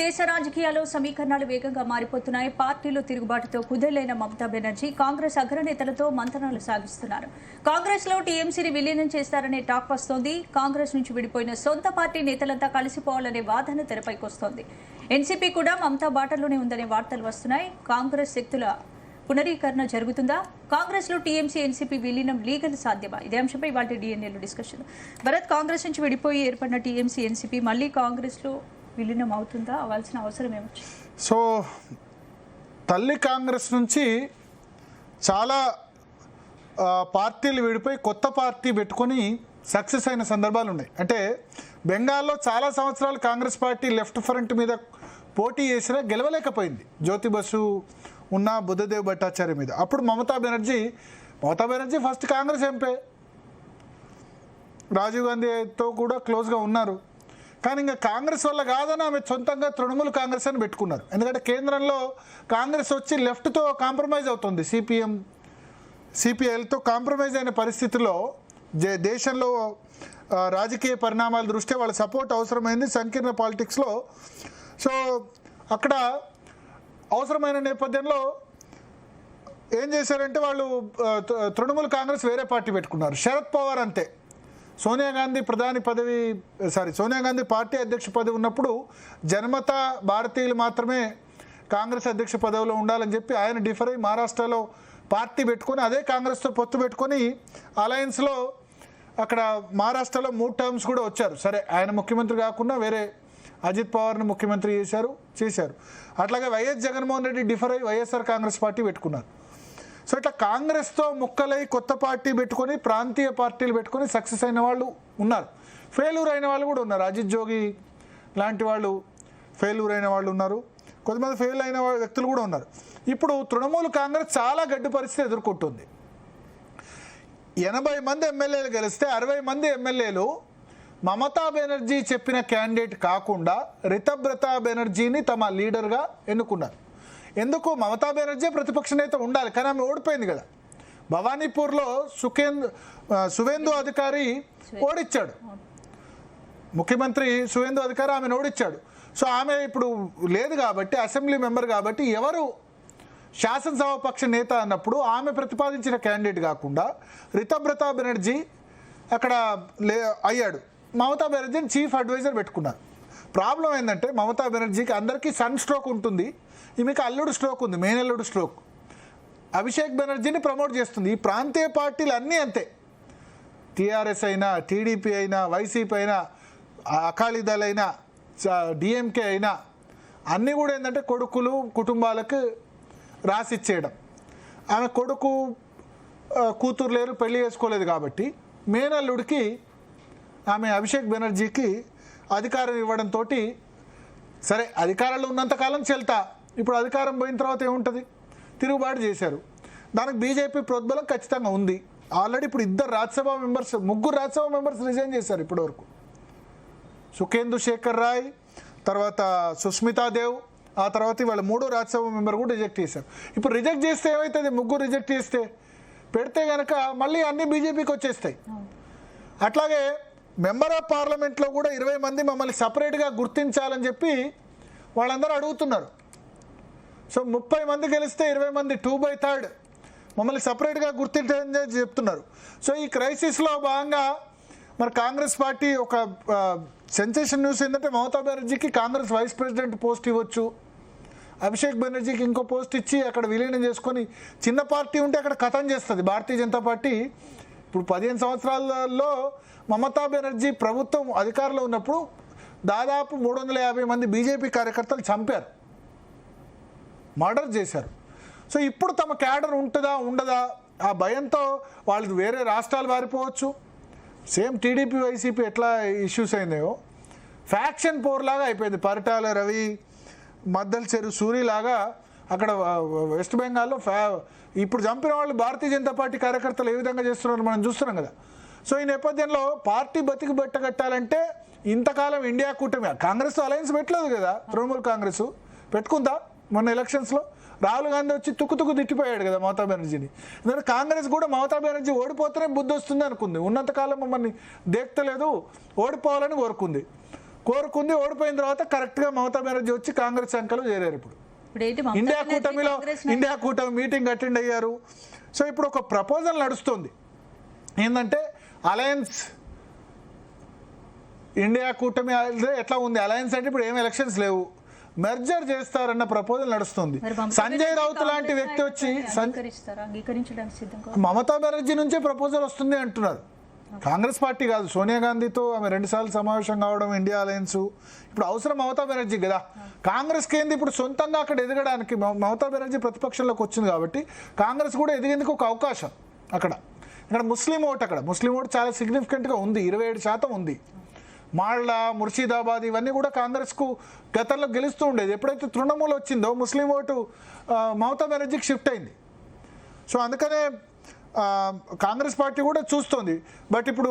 దేశ రాజకీయాల్లో సమీకరణాలు వేగంగా మారిపోతున్నాయి. పార్టీలో తిరుగుబాటుతో కుదేలైన మమతా బెనర్జీ కాంగ్రెస్ అగ్రనేతలతో మంతనాలు సాగిస్తున్నారు. కాంగ్రెస్ లో టీఎంసీని విలీనం చేస్తారనే టాక్ వస్తోంది. కాంగ్రెస్ నుంచి విడిపోయిన సొంత పార్టీ నేతలంతా కలిసిపోవాలనే వాదన తెరపైకొస్తోంది. ఎన్సీపీ కూడా మమతా బాటలోనే ఉందనే వార్తలు వస్తున్నాయి. కాంగ్రెస్ శక్తుల పునరీకరణ జరుగుతుందా? కాంగ్రెస్ లో టీఎంసీ ఎన్సీపీ విలీనం లీగల్ సాధ్యమా? ఇదే అంశంపై ఇవాళ డిఎన్ఏలో డిస్కషన్. భరత్, కాంగ్రెస్ నుంచి విడిపోయి ఏర్పడిన టీఎంసీ ఎన్సీపీ మళ్ళీ కాంగ్రెస్ లో విలీనం అవుతుందా? అవ్వాల్సిన అవసరం ఏమొచ్చు? సో తల్లి కాంగ్రెస్ నుంచి చాలా పార్టీలు విడిపోయి కొత్త పార్టీ పెట్టుకొని సక్సెస్ అయిన సందర్భాలు ఉన్నాయి. అంటే బెంగాల్లో చాలా సంవత్సరాలు కాంగ్రెస్ పార్టీ లెఫ్ట్ ఫ్రంట్ మీద పోటీ చేసినా గెలవలేకపోయింది. జ్యోతి బసు ఉన్న బుద్ధదేవ్ భట్టాచార్య మీద. అప్పుడు మమతా బెనర్జీ ఫస్ట్ కాంగ్రెస్ ఎంపీ, రాజీవ్ గాంధీతో కూడా క్లోజ్గా ఉన్నారు. కానీ ఇంకా కాంగ్రెస్ వల్ల కాదని ఆమె సొంతంగా తృణమూల్ కాంగ్రెస్ అని పెట్టుకున్నారు. ఎందుకంటే కేంద్రంలో కాంగ్రెస్ వచ్చి లెఫ్ట్తో కాంప్రమైజ్ అవుతుంది, సిపిఐలతో కాంప్రమైజ్ అయిన పరిస్థితిలో దేశంలో రాజకీయ పరిణామాల దృష్ట్యా వాళ్ళ సపోర్ట్ అవసరమైంది సంకీర్ణ పాలిటిక్స్లో. సో అక్కడ అవసరమైన నేపథ్యంలో ఏం చేశారంటే వాళ్ళు తృణమూల్ కాంగ్రెస్ వేరే పార్టీ పెట్టుకున్నారు. శరద్ పవార్ అంతే. సోనియా గాంధీ పార్టీ అధ్యక్ష పదవి ఉన్నప్పుడు జనమత భారతీయులు మాత్రమే కాంగ్రెస్ అధ్యక్ష పదవిలో ఉండాలని చెప్పి ఆయన డిఫర్ అయ్యి మహారాష్ట్రలో పార్టీ పెట్టుకొని అదే కాంగ్రెస్తో పొత్తు పెట్టుకొని అలయన్స్లో అక్కడ మహారాష్ట్రలో 3 టర్మ్స్ కూడా వచ్చారు. సరే, ఆయన ముఖ్యమంత్రి కాకుండా వేరే అజిత్ పవార్ని ముఖ్యమంత్రి చేశారు. అట్లాగే వైఎస్ జగన్మోహన్ రెడ్డి డిఫర్ అయ్యి వైఎస్ఆర్ కాంగ్రెస్ పార్టీ పెట్టుకున్నారు. సో ఇట్లా కాంగ్రెస్తో ముక్కలై కొత్త పార్టీ పెట్టుకొని ప్రాంతీయ పార్టీలు పెట్టుకొని సక్సెస్ అయిన వాళ్ళు ఉన్నారు, ఫెయిల్యూర్ అయిన వాళ్ళు కూడా ఉన్నారు. అజిత్ జోగి లాంటి వాళ్ళు ఫెయిల్యూర్ అయిన వాళ్ళు ఉన్నారు, కొంతమంది ఫెయిల్ అయిన వ్యక్తులు కూడా ఉన్నారు. ఇప్పుడు తృణమూల్ కాంగ్రెస్ చాలా గడ్డు పరిస్థితి ఎదుర్కొంటుంది. 80 మంది ఎమ్మెల్యేలు గెలిస్తే 60 మంది ఎమ్మెల్యేలు మమతా బెనర్జీ చెప్పిన క్యాండిడేట్ కాకుండా రితబ్రత బెనర్జీని తమ లీడర్గా ఎన్నుకున్నారు. ఎందుకు? మమతా బెనర్జీ ప్రతిపక్ష నేత ఉండాలి, కానీ ఆమె ఓడిపోయింది కదా. భవానీపూర్లో సువేందు అధికారి ఓడిచ్చాడు, ముఖ్యమంత్రి సువేందు అధికారి ఆమెను ఓడిచ్చాడు. సో ఆమె ఇప్పుడు లేదు కాబట్టి, అసెంబ్లీ మెంబర్ కాబట్టి ఎవరు శాసనసభాపక్ష నేత అన్నప్పుడు ఆమె ప్రతిపాదించిన క్యాండిడేట్ కాకుండా రితబ్రత బెనర్జీ అక్కడ అయ్యాడు. మమతా బెనర్జీని చీఫ్ అడ్వైజర్ పెట్టుకున్నారు. ప్రాబ్లం ఏంటంటే మమతా బెనర్జీకి అందరికీ సన్ స్ట్రోక్ ఉంటుంది, ఈమెకి అల్లుడు స్ట్రోక్ ఉంది, మేనల్లుడు స్ట్రోక్. అభిషేక్ బెనర్జీని ప్రమోట్ చేస్తుంది. ఈ ప్రాంతీయ పార్టీలు అన్నీ అంతే, టీఆర్ఎస్ అయినా, టీడీపీ అయినా, వైసీపీ అయినా, అకాలీదళ్ అయినా, డిఎంకే అయినా అన్నీ కూడా ఏంటంటే కొడుకులు కుటుంబాలకు రాసిచ్చేయడం. ఆమె కొడుకు కూతురు లేరు, పెళ్లి చేసుకోలేదు కాబట్టి మేనల్లుడికి ఆమె అభిషేక్ బెనర్జీకి అధికారం ఇవ్వడంతో సరే అధికారంలో ఉన్నంతకాలం చెల్తా, ఇప్పుడు అధికారం పోయిన తర్వాత ఏముంటుంది? తిరుగుబాటు చేశారు. దానికి బీజేపీ ప్రోద్బలం ఖచ్చితంగా ఉంది. ఆల్రెడీ ఇప్పుడు 3 రాజ్యసభ మెంబర్స్ రిజైన్ చేశారు ఇప్పటివరకు. సుఖేందు శేఖర్ రాయ్, తర్వాత సుస్మితా దేవ్, ఆ తర్వాత వాళ్ళ 3వ రాజ్యసభ మెంబర్ కూడా రిజెక్ట్ చేశారు. ఇప్పుడు రిజెక్ట్ చేస్తే ఏమవుతుంది? 3 రిజెక్ట్ చేస్తే పెడితే కనుక మళ్ళీ అన్ని బీజేపీకి వచ్చేస్తాయి. అట్లాగే మెంబర్ ఆఫ్ పార్లమెంట్లో కూడా 20 మంది మమ్మల్ని సపరేట్గా గుర్తించాలని చెప్పి వాళ్ళందరూ అడుగుతున్నారు. సో 30 మంది గెలిస్తే 20 మంది 2/3 మమ్మల్ని సపరేట్గా గుర్తించని చెప్తున్నారు. సో ఈ క్రైసిస్లో భాగంగా మరి కాంగ్రెస్ పార్టీ ఒక సెన్సేషన్ న్యూస్ ఏంటంటే మమతా బెనర్జీకి కాంగ్రెస్ వైస్ ప్రెసిడెంట్ పోస్ట్ ఇవ్వచ్చు, అభిషేక్ బెనర్జీకి ఇంకో పోస్ట్ ఇచ్చి అక్కడ విలీనం చేసుకొని చిన్న పార్టీ ఉంటే అక్కడ కథం చేస్తుంది భారతీయ జనతా పార్టీ. ఇప్పుడు 15 సంవత్సరాలలో మమతా బెనర్జీ ప్రభుత్వం అధికారంలో ఉన్నప్పుడు దాదాపు 350 మంది బీజేపీ కార్యకర్తలు చంపారు, మర్డర్ చేశారు. సో ఇప్పుడు తమ క్యాడర్ ఉంటుందా ఉండదా ఆ భయంతో వాళ్ళు వేరే రాష్ట్రాలు వారిపోవచ్చు. సేమ్ టీడీపీ వైసీపీ ఎట్లా ఇష్యూస్ అయినాయో ఫ్యాక్షన్ పోర్ లాగా అయిపోయింది. పరిటాల రవి, మద్దల్ చెరు సూరిలాగా అక్కడ వెస్ట్ బెంగాల్లో ఇప్పుడు చంపిన వాళ్ళు భారతీయ జనతా పార్టీ కార్యకర్తలు ఏ విధంగా చేస్తున్నారో మనం చూస్తున్నాం కదా. సో ఈ నేపథ్యంలో పార్టీ బతికి బట్టగట్టాలంటే ఇంతకాలం ఇండియా కూటమి కాంగ్రెస్ అలయన్స్ పెట్టలేదు కదా. తృణమూల్ కాంగ్రెస్ పెట్టుకుందా మొన్న ఎలక్షన్స్లో? రాహుల్ గాంధీ వచ్చి తుక్కు తిట్టిపోయాడు కదా మమతా బెనర్జీని. ఎందుకంటే కాంగ్రెస్ కూడా మమతా బెనర్జీ ఓడిపోతేనే బుద్ధి వస్తుంది అనుకుంది, ఉన్నంతకాలం మమ్మల్ని దేక్తలేదు, ఓడిపోవాలని కోరుకుంది. కోరుకుంది, ఓడిపోయిన తర్వాత కరెక్ట్గా మమతా బెనర్జీ వచ్చి కాంగ్రెస్ సంఖ్యలో చేరారు. ఇప్పుడు ఇప్పుడు ఏంటి మమతా ఇండియా బెనర్జీ కూటమిలో కాంగ్రెస్ ఇండియా కూటమి మీటింగ్ అటెండ్ అయ్యారు. సో ఇప్పుడు ఒక ప్రపోజల్ నడుస్తుంది ఏంటంటే అలయన్స్ ఇండియా కూటమి ఎట్లా ఉంది, అలయన్స్ అంటే ఇప్పుడు ఏం ఎలక్షన్స్ లేవు, మెర్జర్ చేస్తారన్న ప్రపోజల్ నడుస్తుంది. మరి మమతా సంజయ్ బెనర్జీ రౌత్ లాంటి కాంగ్రెస్ వ్యక్తి వచ్చి నాయకుడిని అంగీకరించడానికి సిద్ధంగా మమతా బెనర్జీ నుంచే ప్రపోజల్ వస్తుంది అంటున్నారు. కాంగ్రెస్ పార్టీ కాదు, సోనియా గాంధీతో ఆమె 2 సార్లు సమావేశం కావడం, ఇండియా అలయన్స్. ఇప్పుడు అవసరం మమతా బెనర్జీ కదా. కాంగ్రెస్కి ఏంది ఇప్పుడు సొంతంగా అక్కడ ఎదగడానికి మమతా బెనర్జీ ప్రతిపక్షంలోకి వచ్చింది కాబట్టి కాంగ్రెస్ కూడా ఎదిగేందుకు ఒక అవకాశం. ఇక్కడ ముస్లిం ఓటు చాలా సిగ్నిఫికెంట్గా ఉంది, 27% ఉంది. మాల్డా, ముర్షిదాబాద్ ఇవన్నీ కూడా కాంగ్రెస్కు గతంలో గెలుస్తూ ఉండేది. ఎప్పుడైతే తృణమూల్ వచ్చిందో ముస్లిం ఓటు మమతా బెనర్జీకి షిఫ్ట్ అయింది. సో అందుకనే కాంగ్రెస్ పార్టీ కూడా చూస్తోంది. బట్ ఇప్పుడు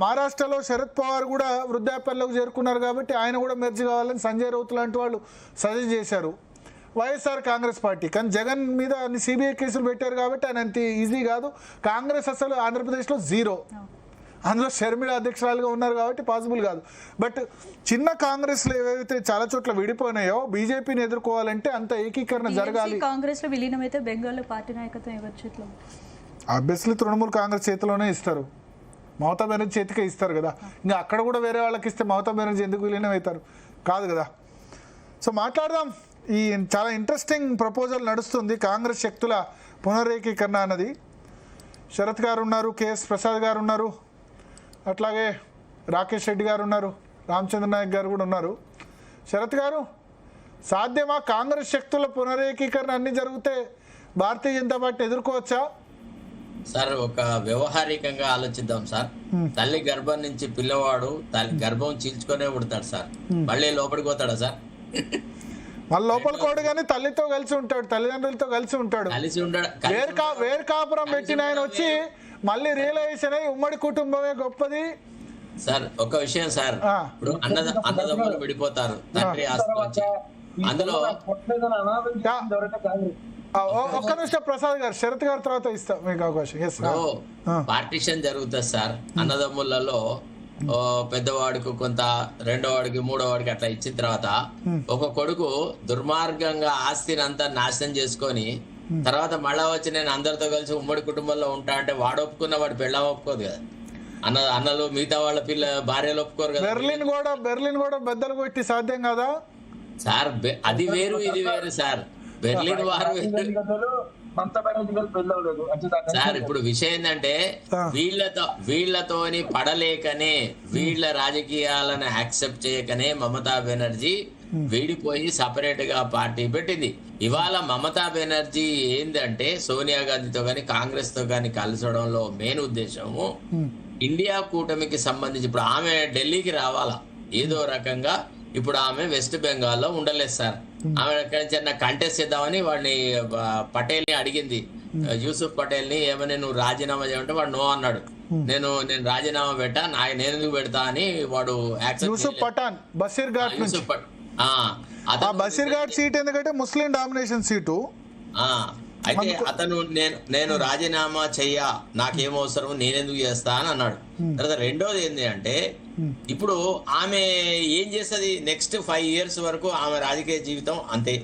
మహారాష్ట్రలో శరద్ పవార్ కూడా వృద్ధాప్యంలోకి చేరుకున్నారు కాబట్టి ఆయన కూడా మెర్జ్ కావాలని సంజయ్ రౌత్ లాంటి వాళ్ళు సజెస్ట్ చేశారు. వైఎస్ఆర్ కాంగ్రెస్ పార్టీ కానీ జగన్ మీద అన్ని సిబిఐ కేసులు పెట్టారు కాబట్టి ఆయన అంత ఈజీ కాదు. కాంగ్రెస్ అసలు ఆంధ్రప్రదేశ్లో 0, అందులో షర్మిల అధ్యక్షురాలుగా ఉన్నారు కాబట్టి పాసిబుల్ కాదు. బట్ చిన్న కాంగ్రెస్లు ఏవైతే చాలా చోట్ల విడిపోయినాయో బీజేపీని ఎదుర్కోవాలంటే అంత ఏకీకరణ జరగాలి. కాంగ్రెస్ లో విలీనమైతే బెంగాల్లో పార్టీ నాయకత్వం ఎవరి చేతిలో? ఆబ్వియస్లీ తృణమూల్ కాంగ్రెస్ చేతిలోనే ఇస్తారు, మమతా బెనర్జీ చేతికే ఇస్తారు కదా. ఇంకా అక్కడ కూడా వేరే వాళ్ళకి ఇస్తే మమతా బెనర్జీ ఎందుకు విలీనం అవుతారు? కాదు కదా. సో మాట్లాడదాం. ఈ చాలా ఇంట్రెస్టింగ్ ప్రపోజల్ నడుస్తుంది, కాంగ్రెస్ శక్తుల పునరేకీకరణ అన్నది. శరత్ గారు ఉన్నారు, కేఎస్ ప్రసాద్ గారు ఉన్నారు, అట్లాగే రాకేష్ రెడ్డి గారు ఉన్నారు, రామచంద్ర నాయక్ గారు కూడా ఉన్నారు. శరత్ గారు, సాధ్యమా కాంగ్రెస్ శక్తుల పునరేకీకరణ అన్ని జరిగితే భారతీయ జనతా పార్టీని ఎదుర్కోవచ్చా? సార్, ఒక వ్యవహారికంగా ఆలోచిద్దాం సార్. తల్లి గర్భం నుంచి పిల్లవాడు గర్భం చీల్చుకొనే పుడతాడు సార్, మళ్ళీ లోపలికి పోతాడా సార్? మళ్ళీ లోపలికి పోడు కానీ తల్లితో కలిసి ఉంటాడు, తల్లిదండ్రులతో కలిసి ఉంటాడు. కలిసి ఉంటాడు. వేరు కాపురం పెట్టిన ఆయన వచ్చి మళ్ళీ రియలైజేషన్ అయ్యి ఉమ్మడి కుటుంబమే గొప్పది. సార్ ఒక విషయం సార్, ఇప్పుడు అన్నదమ్ములు విడిపోతారు, తండ్రి ఆస్తి వచ్చి అందులో ఒక్క నిమిషం ప్రసాద్ గారు, శరత్ గారి తర్వాత ఇస్తా మీకు అవకాశం. పార్టీషన్ జరుగుతుంది సార్ అన్నదమ్ములలో. పెద్దవాడికి కొంత, రెండో వాడికి, మూడో వాడికి అట్లా ఇచ్చిన తర్వాత ఒక కొడుకు దుర్మార్గంగా ఆస్తిని అంతా నాశనం చేసుకొని తర్వాత మళ్ళా వచ్చి నేను అందరితో కలిసి ఉమ్మడి కుటుంబంలో ఉంటా అంటే వాడు ఒప్పుకున్న వాడు పెళ్ళ ఒప్పుకోదు కదా. అన్నలు మిగతా వాళ్ళ భార్యలు ఒప్పుకోరు కదా. బెర్లిన్ కూడా బద్దలు కొట్టి సాధ్యం కదా సార్. అది వేరు ఇది వేరు సార్. బెర్లిన్ వారు సార్. ఇప్పుడు విషయం ఏంటంటే వీళ్ళతోని పడలేకనే, వీళ్ళ రాజకీయాలను యాక్సెప్ట్ చేయకనే మమతా బెనర్జీ వీడిపోయి సపరేట్ గా పార్టీ పెట్టింది. ఇవాళ మమతా బెనర్జీ ఏంటంటే సోనియా గాంధీతో గాని కాంగ్రెస్ తో గాని కలిసడంలో మెయిన్ ఉద్దేశము ఇండియా కూటమికి సంబంధించి ఇప్పుడు ఆమె ఢిల్లీకి రావాలా ఏదో రకంగా. ఇప్పుడు ఆమె వెస్ట్ బెంగాల్లో ఉండలేదు సార్. ఆమె ఎక్కడి నుంచి కంటెస్ట్ చేద్దామని వాడిని పటేల్ ని అడిగింది, యూసుఫ్ పటేల్ ని, ఏమని నువ్వు రాజీనామా చేయమంటే వాడు నో అన్నాడు. నేను రాజీనామా పెట్టా, నేను ఎందుకు పెడతా అని వాడు యూసుఫ్ పఠాన్ బషీర్ ఘాట్ సీట్ ఎందుకంటే ముస్లిం డామినేషన్ సీటు. అయితే అతను నేను రాజీనామా చెయ్యా, నాకేం అవసరం, నేనెందుకు చేస్తా అని అన్నాడు. తర్వాత రెండోది ఏంటి అంటే ఇప్పుడు ఆమె ఏం చేస్తుంది నెక్స్ట్ 5 years వరకు ఆమె రాజకీయ జీవితం అంతే.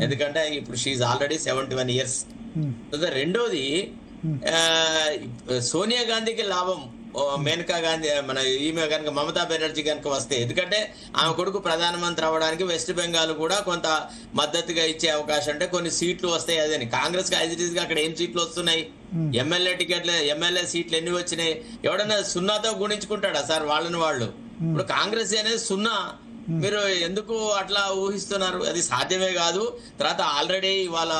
ఎందుకంటే ఇప్పుడు షీఈ్ ఆల్రెడీ 71 years. తర్వాత రెండోది సోనియా గాంధీకి లాభం, మేనకా గాంధీ ఈమె కనుక మమతా బెనర్జీ కనుక వస్తే, ఎందుకంటే ఆమె కొడుకు ప్రధానమంత్రి అవ్వడానికి వెస్ట్ బెంగాల్ కూడా కొంత మద్దతుగా ఇచ్చే అవకాశం అంటే కొన్ని సీట్లు వస్తాయి. అదని కాంగ్రెస్ కి యాజ్ ఇట్ ఈస్ గా అక్కడ ఏం సీట్లు వస్తున్నాయి, ఎమ్మెల్యే సీట్లు ఎన్ని వచ్చినాయి? ఎవడన్నా సున్నాతో గుణించుకుంటాడా సార్ వాళ్ళని వాళ్ళు? ఇప్పుడు కాంగ్రెస్ అనేది 0. మీరు ఎందుకు అట్లా ఊహిస్తున్నారు? అది సాధ్యమే కాదు. తర్వాత ఆల్రెడీ ఇవాళ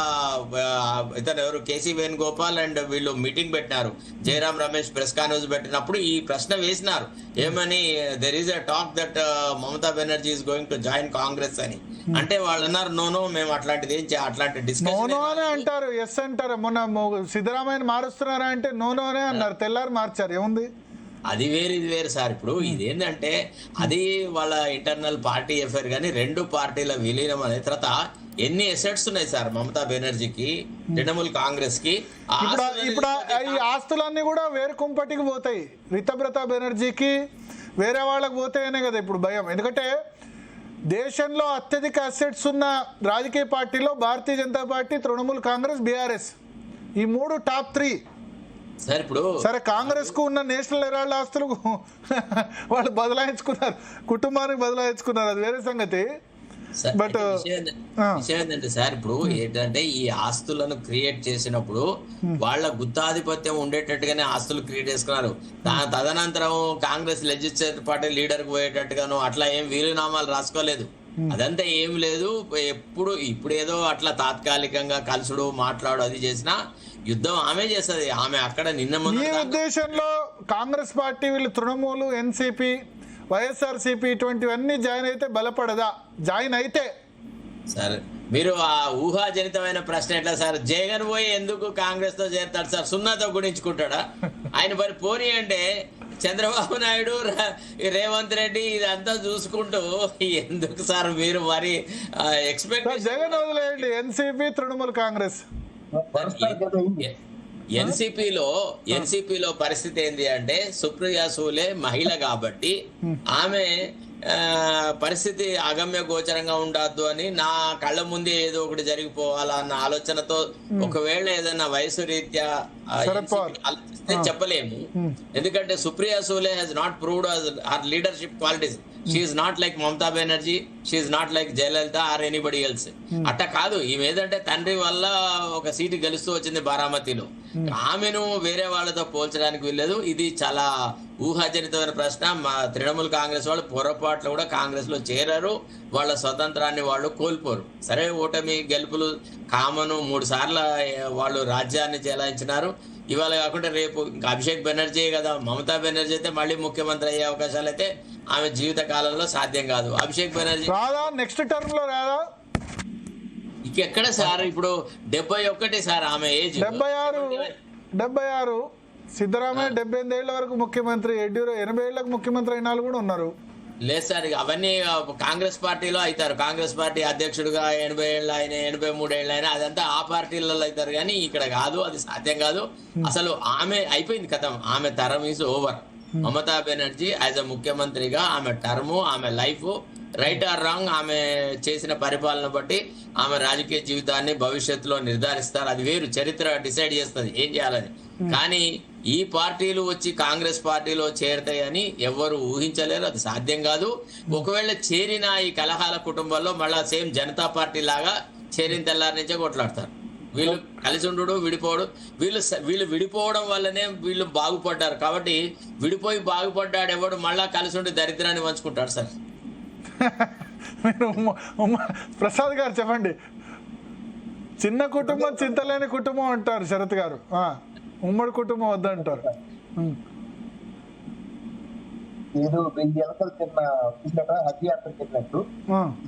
ఇతను ఎవరు కేసీ వేణుగోపాల్ అండ్ వీళ్ళు మీటింగ్ పెట్టినారు. జయరాం రమేష్ ప్రెస్ కాన్ఫరెన్స్ పెట్టినప్పుడు ఈ ప్రశ్న వేసినారు, ఏమని there is a talk that Mamata Banerjee is going to join Congress అని. అంటే వాళ్ళు అన్నారు నో మేము అట్లాంటిది ఏం అట్లాంటి డిస్కషన్ అంటారు, ఎస్ అంటారు. మొన్న సిద్ధరామయ్య మారుస్తున్నారా అంటే నోనోనే అన్నారు, తెల్లారు మార్చారు. ఏముంది? అది వేరు ఇది వేరు సార్. ఇప్పుడు ఇదేంటంటే అది వాళ్ళ ఇంటర్నల్ పార్టీ ఎఫైర్ కానీ 2 పార్టీల విలీనం అనే తర్వాత ఎన్ని ఎసెట్స్ ఉన్నాయి సార్ మమతా బెనర్జీకి, తృణమూల్ కాంగ్రెస్ కి. ఇప్పుడు ఈ ఆస్తులన్నీ కూడా వేరు కుంపటికి పోతాయి. రితబ్రత బెనర్జీకి వేరే వాళ్ళకి పోతాయనే కదా ఇప్పుడు భయం. ఎందుకంటే దేశంలో అత్యధిక అసెట్స్ ఉన్న రాజకీయ పార్టీలో భారతీయ జనతా పార్టీ, తృణమూల్ కాంగ్రెస్, బీఆర్ఎస్ ఈ 3 టాప్ 3. సార్ ఇప్పుడు సరే, కాంగ్రెస్ కు ఉన్న నేషనల్ హెరాల్డ్ ఆస్తులు వాళ్ళు బదలాయించుకున్నారు, కుటుంబానికి బదలాయించుకున్నారు, అది వేరే సంగతి. బట్ విషయం ఏంటంటే సార్, ఇప్పుడు ఏంటంటే ఈ ఆస్తులను క్రియేట్ చేసినప్పుడు వాళ్ళ గుత్తాధిపత్యం ఉండేటట్టుగానే ఆస్తులు క్రియేట్ చేసుకున్నారు. తదనంతరం కాంగ్రెస్ లెజిస్లేటివ్ పార్టీ లీడర్ కు పోయేటట్టుగాను అట్లా ఏం వీలునామాలు రాసుకోలేదు. అదంతా ఏం లేదు. ఇప్పుడు ఏదో అట్లా తాత్కాలికంగా కలుసుడు మాట్లాడు అది చేసినా యుద్ధం ఆమె చేస్తుంది. ఆమె అక్కడ నిన్న ఈ ఉద్దేశంలో కాంగ్రెస్ పార్టీ వీళ్ళు తృణమూలు, ఎన్సీపీ, వైఎస్ఆర్సీపీ ఇటువంటివన్నీ జాయిన్ అయితే బలపడదా? జాయిన్ అయితే సార్ మీరు ఆ ఊహాజనితమైన ప్రశ్న ఎట్లా సార్? జగన్ పోయి ఎందుకు కాంగ్రెస్ తో చేరుతాడు సార్? సున్నాతో గుణించుకుంటాడా ఆయన? మరి పోనీ అంటే చంద్రబాబు నాయుడు, రేవంత్ రెడ్డి ఇదంతా చూసుకుంటూ ఎందుకు సార్ మీరు మరి ఎక్స్పెక్ట్? జగన్ వదిలేయండి, ఎన్సీపీ, తృణమూల్ కాంగ్రెస్. ఎన్సీపీలో పరిస్థితి ఏంటి అంటే సుప్రియా సూలే మహిళ కాబట్టి ఆమె పరిస్థితి అగమ్య గోచరంగా ఉండద్దు అని నా కళ్ళ ముందే ఏదో ఒకటి జరిగిపోవాలన్న ఆలోచనతో ఒకవేళ ఏదైనా వయసు రీత్యా ఆలోచిస్తే చెప్పలేము. ఎందుకంటే Supriya Sule has not proved her leadership qualities. She is not like Mamata Banerjee, she is not like Jayalalitha or anybody else. అట్ట కాదు, ఈమె ఏదంటే తండ్రి వల్ల ఒక సీటు గెలుస్తూ వచ్చింది బారామతిలో. ఆమెను వేరే వాళ్ళతో పోల్చడానికి వీల్లేదు. ఇది చాలా ఊహాజనితమైన ప్రశ్న. మా తృణమూల్ కాంగ్రెస్ వాళ్ళు పొరపాట్లు కూడా కాంగ్రెస్ లో చేరారు, వాళ్ళ స్వతంత్రాన్ని వాళ్ళు కోల్పోరు. సరే, ఓటమి గెలుపులు కామను. 3 సార్లు వాళ్ళు రాజ్యాన్ని చెలాయించినారు. ఇవాళ కాకుండా రేపు ఇంకా అభిషేక్ బెనర్జీ కదా. మమతా బెనర్జీ అయితే మళ్ళీ ముఖ్యమంత్రి అయ్యే అవకాశాలు అయితే ఆమె జీవిత కాలంలో సాధ్యం కాదు. అభిషేక్ బెనర్జీ రాదా? నెక్స్ట్ టర్మ్ లో రాదా? ఎక్కడ సార్? ఇప్పుడు 71 సార్ ఆమె ఏజ్. 76. సిద్ధరామయ్య 78 ఏళ్ల వరకు ముఖ్యమంత్రి, యడ్యూరు 80 ఏళ్లకు ముఖ్యమంత్రి అయిన వాళ్ళు కూడా ఉన్నారు. లేదు సార్, అవన్నీ కాంగ్రెస్ పార్టీలో అవుతారు. కాంగ్రెస్ పార్టీ అధ్యక్షుడుగా 80 ఏళ్ళు ఆయన, 83 ఏళ్ళు అయినా అదంతా ఆ పార్టీలలో అవుతారు. కానీ ఇక్కడ కాదు, అది సాధ్యం కాదు. అసలు ఆమె అయిపోయింది కథం. ఆమె term is over. Mamata Banerjee as a ముఖ్యమంత్రిగా ఆమె టర్ము, ఆమె లైఫ్, రైట్ ఆర్ రాంగ్, ఆమె చేసిన పరిపాలన బట్టి ఆమె రాజకీయ జీవితాన్ని భవిష్యత్తులో నిర్ధారిస్తారు. అది వేరు, చరిత్ర డిసైడ్ చేస్తుంది ఏం చేయాలని. కానీ ఈ పార్టీలు వచ్చి కాంగ్రెస్ పార్టీలో చేరతాయని ఎవరు ఊహించలేరు, అది సాధ్యం కాదు. ఒకవేళ చేరిన ఈ కలహాల కుటుంబంలో మళ్ళా సేమ్ జనతా పార్టీ లాగా చేరిన తెల్లారి నుంచే కొట్లాడతారు. వీళ్ళు కలిసి ఉండు, విడిపోవడం, వీళ్ళు విడిపోవడం వల్లనే వీళ్ళు బాగుపడ్డారు. కాబట్టి విడిపోయి బాగుపడ్డాడు ఎవడు మళ్ళా కలిసి ఉండి దరిద్రాన్ని పంచుకుంటాడు సార్. మీరు ప్రసాద్ గారు చెప్పండి. చిన్న కుటుంబం చింతలేని కుటుంబం అంటారు శరత్ గారు, ఉమ్మడి కుటుంబం వద్దంటారు. ఏదో 1000 ఎలకలు తిన్న హత్యాత్ర తిన్నట్టు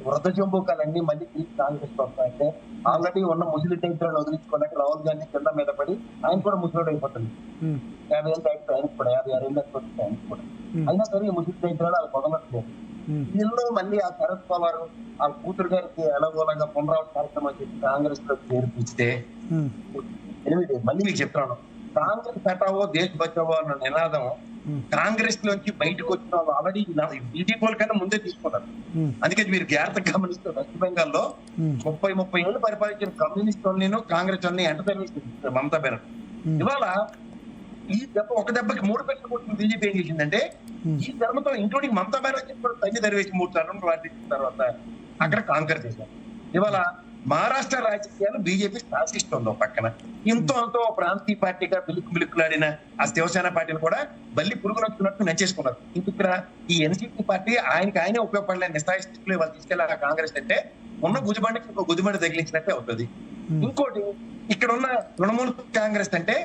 వృద్ధ జంబూకాలన్నీ మళ్ళీ తీసి కాంగ్రెస్ వస్తాయంటే ఆల్రెడీ ఉన్న ముసలి టైపులను వదిలించుకున్నట్టు రాహుల్ గాంధీ కింద మీద పడి ఆయన కూడా ముసలిడు అయిపోతుంది. 50 ఏళ్ళు టైపు ఆయనకు కూడా, 56 ఏళ్ళు ఆయనకు కూడా. అయినా సరే ఈ ముసలి టైపులు వాళ్ళు వదలట్లేదు. వీళ్ళు మళ్ళీ ఆ శరద్ పవార్ ఆ కూతురు గారికి ఎలాగోలాగా పునరావృత కార్యక్రమం చేసి కాంగ్రెస్ లో చేర్పిస్తే, మళ్ళీ మీకు చెప్తున్నాను, కాంగ్రెస్ హటావో దేశ్ బచావో అన్న నినాదం కాంగ్రెస్ లోంచి బయటకు వచ్చిన వాళ్ళు ఆల్రెడీ బీజేపీ కన్నా ముందే తీసుకున్నారు. అందుకే మీరు జాగ్రత్తగా గమనిస్తే వెస్ట్ బెంగాల్ లో 30 ఏళ్ళు పరిపాలించిన కమ్యూనిస్ట్ వాళ్ళని కాంగ్రెస్ వాళ్ళని ఎంటర్టైన్మెంట్ చేస్తారు మమతా బెనర్జీ. ఇవాళ ఈ ఒక దెబ్బకి 3 పెట్లు కొట్టిన బీజేపీ ఏం చేసిందంటే ఈ ధర్మతో ఇంక్లూడింగ్ మమతా బెనర్జీ కూడా తల్లి దరివేసి 3 సార్లు వాటించిన తర్వాత అక్కడ కాంకర్ చేశారు. ఇవాళ మహారాష్ట్ర రాజకీయాలు బీజేపీ శాసిస్తుంది. పక్కన ఇంతో ప్రాంతీయ పార్టీగా బిలుకులాడిన ఆ శివసేన పార్టీని కూడా బల్లి పురుగు నచ్చుకున్నట్టు నచ్చేసుకున్నారు. ఇక్కడ ఈ ఎన్సీపీ పార్టీ ఆయనే ఉపయోగపడలేని నిస్తాయి స్థితిలో వాళ్ళు తీసుకెళ్లారు. కాంగ్రెస్ అంటే ఉన్న గుదిబండికి ఇంకో గుదిబండి తగిలించినట్టే అవుతుంది. ఇంకోటి, ఇక్కడ ఉన్న తృణమూల్ కాంగ్రెస్ అంటే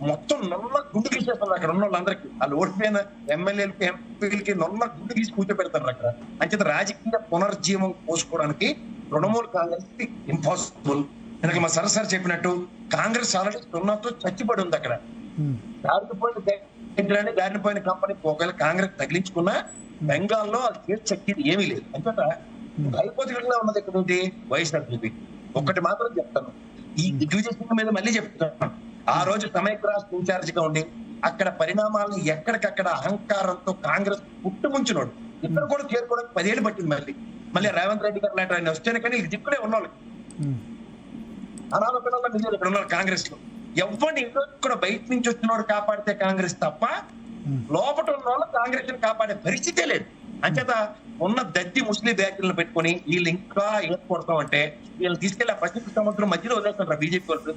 మొత్తం నొల్ల గుండు గీసేస్తారు అక్కడ ఉన్న వాళ్ళందరికీ. వాళ్ళు ఓడిపోయిన ఎమ్మెల్యేలకి, ఎంపీలకి నొల్ల గుండు గీసి కూర్చోపెడతారు అక్కడ. అంచేత రాజకీయ పునర్జీవం పోసుకోవడానికి తృణమూల్ కాంగ్రెస్ ఇంపాసిబుల్. ఎందుకంటే మా సరసారి చెప్పినట్టు కాంగ్రెస్ ఆల్రెడీ సున్నాతో చచ్చిపడి ఉంది అక్కడ. దారిని పోయిన కంపెనీ ఒకవేళ కాంగ్రెస్ తగిలించుకున్నా బెంగాల్లో అది చేసి చక్కిది ఏమీ లేదు. అంచేత హైపోతికల్గా ఉన్నది ఇక్కడ ఏంటి? వైఎస్ఆర్సీపీ. ఒక్కటి మాత్రం చెప్తాను, ఈ దిగ్విజయ్ సింగ్ మీద మళ్ళీ చెప్తాను. ఆ రోజు సమైక్య రాష్ట్ర ఇన్ఛార్జ్ గా ఉండి అక్కడ పరిణామాలను ఎక్కడికక్కడ అహంకారంతో కాంగ్రెస్ పుట్టుముంచినోడు ఇక్కడ కూడా చేరుకోవడానికి 10 ఏళ్ళు పట్టింది. మళ్ళీ రేవంత్ రెడ్డి గారు లాంటి ఆయన వస్తేనే కానీ వీళ్ళు దిక్కునే ఉన్నవాళ్ళు. అనాథ పిల్లల మీద ఇక్కడ ఉన్నారు కాంగ్రెస్ లో. ఎవరిని కూడా బయట నుంచి వచ్చినోడు కాపాడితే కాంగ్రెస్ తప్ప లోపల ఉన్న వాళ్ళు కాంగ్రెస్ ని కాపాడే పరిస్థితే లేదు. అంచేత ఉన్న దత్తి ముస్లిం బ్యాకులను పెట్టుకుని వీళ్ళు ఇంకా కొడతాం అంటే వీళ్ళని తీసుకెళ్లి ఆ పసిఫిక్ సముద్రం మధ్యలో వదిలేస్తారు బీజేపీ వాళ్ళు.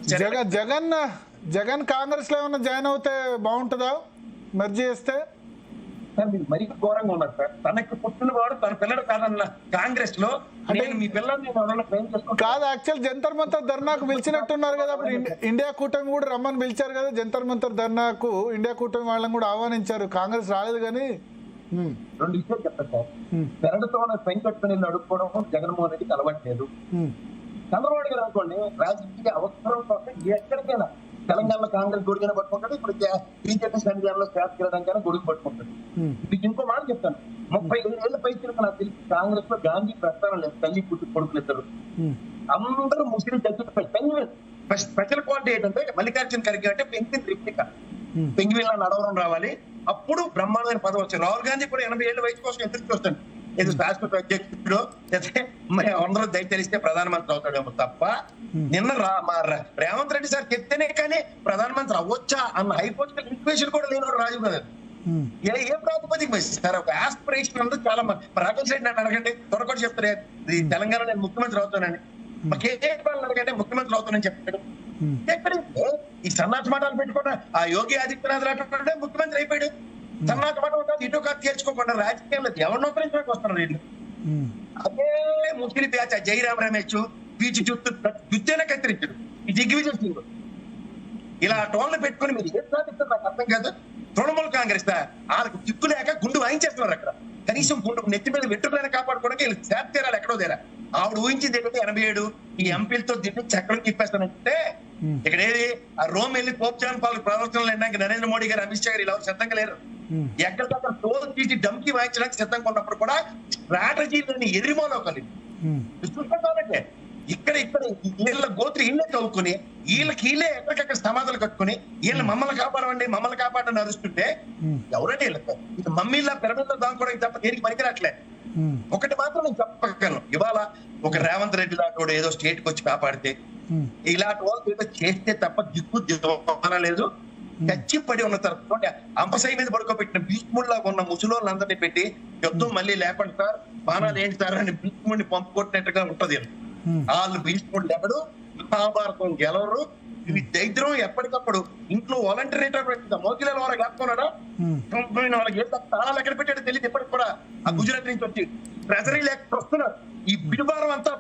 జగన్ కాంగ్రెస్ లో ఏమన్నా జాయిన్ అవుతే బాగుంటుందా మెర్జ్ చేస్తే? సార్ మీరు మరీ ఘోరంగా ఉన్నారు సార్. తనకి పుట్టిన వాడు తన పిల్లడు కాదన్న కాంగ్రెస్ లో నేను మీ పిల్లల్ని ట్రైన్ చేసుకుంటాను కాదు. యాక్చువల్ జంతర్ మంతర్ ధర్నాకు పిలిచినట్టున్నారు కదా, అప్పుడు ఇండియా కూటమి కూడా రమ్మని పిలిచారు కదా జంతర్ మంతర్ ధర్నాకు. ఇండియా కూటమి వాళ్ళని కూడా ఆహ్వానించారు, కాంగ్రెస్ రాలేదు. కానీ 2 విషయాలు చెప్తాను సార్. పెరడుతో పెంకట్టుకుని అడుక్కోవడం జగన్మోహన్ రెడ్డికి అలవాట్లేదు. చంద్రబాబు గారు అనుకోండి రాజకీయ అవసరం కోసం ఎక్కడికైనా తెలంగాణలో కాంగ్రెస్ గొడుగున పట్టుకుంటాడు, ఇప్పుడు బీజేపీ సంఘాలలో శాస్త్రీయంగా గొడుగు పట్టుకుంటాడు. మీకు ఇంకో మాట చెప్తాను, 35 ఏళ్ళ పైకి నాకు తెలిసి కాంగ్రెస్ లో గాంధీ ప్రస్తావన లేదు. తల్లి కూతురు కొడుకులు ఇద్దరు అందరూ ముస్లిం స్పెషల్ క్వాలిటీ ఏంటంటే మల్లికార్జున ఖర్గే అంటే పెంగ్విన్ రిప్లికా. పెంగ్విన్ లా నడవడం రావాలి, అప్పుడు బ్రహ్మాండమైన పదవి వచ్చింది. రాహుల్ గాంధీ కూడా 80 ఏళ్ళ వయసు కోసం ఎదురు చూస్తాను. ఇది శాశ్వత అధ్యక్షుడు అందరూ దయ తెలిస్తే ప్రధానమంత్రి అవుతాడేమో తప్ప నిన్న రేవంత్ రెడ్డి సార్ చెప్తేనే కానీ ప్రధానమంత్రి అవ్వచ్చా అన్న హైపోతికల్ ఈక్వేషన్ కూడా లేనివాడు రాజీవ్ గాంధీ. ఏ ప్రాతిపదిక సార్ ఒక ఆస్పిరేషన్ ఉంది చాలా మంది. రాకేష్ రెడ్డి నన్ను అడగండి, త్వరగా చెప్తారు తెలంగాణ నేను ముఖ్యమంత్రి అవుతానని. కేసీఆర్ అడగంటే ముఖ్యమంత్రి అవుతానని చెప్పాడు. ఈ సన్నాసి మాటలు పెట్టుకున్నా ఆ యోగి ఆదిత్యనాథ్ రాకుండా ముఖ్యమంత్రి అయిపోయాడు. సన్నాసి మాట కాదు ఇటు కాదు తీర్చుకోకుండా రాజకీయంలో ఎవరిని ఉపయోగించడానికి వస్తున్నారు వీళ్ళు. అదే ముస్లిం బ్యాచ్ జయరామ్ రమేష్ బీచ్ జుత్తేనే కత్తిరించాడు ఈ దిగ్విజయ్ సింగ్. ఇలా టోన్లు పెట్టుకుని మీరు ఏం సాధిస్తారు నాకు అర్థం కాదు. తృణమూల్ కాంగ్రెస్ వాళ్ళకి దిక్కు లేక గుండు వాయించేస్తున్నారు అక్కడ. కనీసం గుండు నెత్తి మీద వెంట్రుకలైనా కాపాడుకోవడానికి వీళ్ళు శాప్ తీరాలి ఎక్కడో తీరా. ఆవిడ ఊహించింది ఏంటంటే 87 ఈ ఎంపీలతో దిట్టి చక్రం తిప్పేస్తానంటే ఇక్కడ ఏది ఆ రోమ్ వెళ్ళి పోప్ జాన్ పాల్ ప్రవర్తనలు అయినాక నరేంద్ర మోడీ గారు అమిత్ షా గారు ఇలా సిద్ధంగా లేరు. ఎక్కడికక్కడ టోల్ తీసి డమ్కి వాయించడానికి సిద్ధంగా ఉన్నప్పుడు కూడా స్ట్రాటజీలని ఎదిరిమోలో కలిగి చూసుకోవాలంటే ఇక్కడ వీళ్ళ గోత్రి ఇళ్ళే చదువుకుని వీళ్ళకి వీళ్ళే ఎక్కడికక్కడ సమాధాలు కట్టుకుని వీళ్ళు మమ్మల్ని కాపాడని అరుస్తుంటే ఎవరంటే వీళ్ళకి ఇది మమ్మీలా పిరమిడ్లో దాచుకోవడానికి తప్ప దేనికి పనికిరాట్లే. ఒకటి మాత్రం నేను చెప్పగలను, ఇవాళ ఒక రేవంత్ రెడ్డి లాంటి ఏదో స్టేట్ కి వచ్చి కాపాడితే ఇలాంటి వాళ్ళు ఏదో చేస్తే తప్ప దిక్కు లేదు. కచ్చిపడి ఉన్న తర్వాత అంపసై మీద పడుకోబెట్టిన భీష్ముడిలాగా ఉన్న ముసలోళ్ళందరినీ పెట్టి యుద్ధం మళ్ళీ లేకుండా సార్ బాణాలు ఏంటి సార్ అని భీష్ముడిని పంపుకొట్టినట్టుగా ఉంటది. వాళ్ళు భీష్ముడు లేవడు, మహాభారతం గెలవరు. ఇవి దైద్రం ఎప్పటికప్పుడు ఇంట్లో వాలంటీర్ మోకిల వారు కాపుకున్నాడా వాళ్ళకి తాళాలు ఎక్కడ పెట్టాడో తెలియదు ఎప్పటికి కూడా. ఆ గుజరాత్ నుంచి వచ్చి ట్రెజరీ లేక వస్తున్నారు. ఈ బిడుబారం అంతా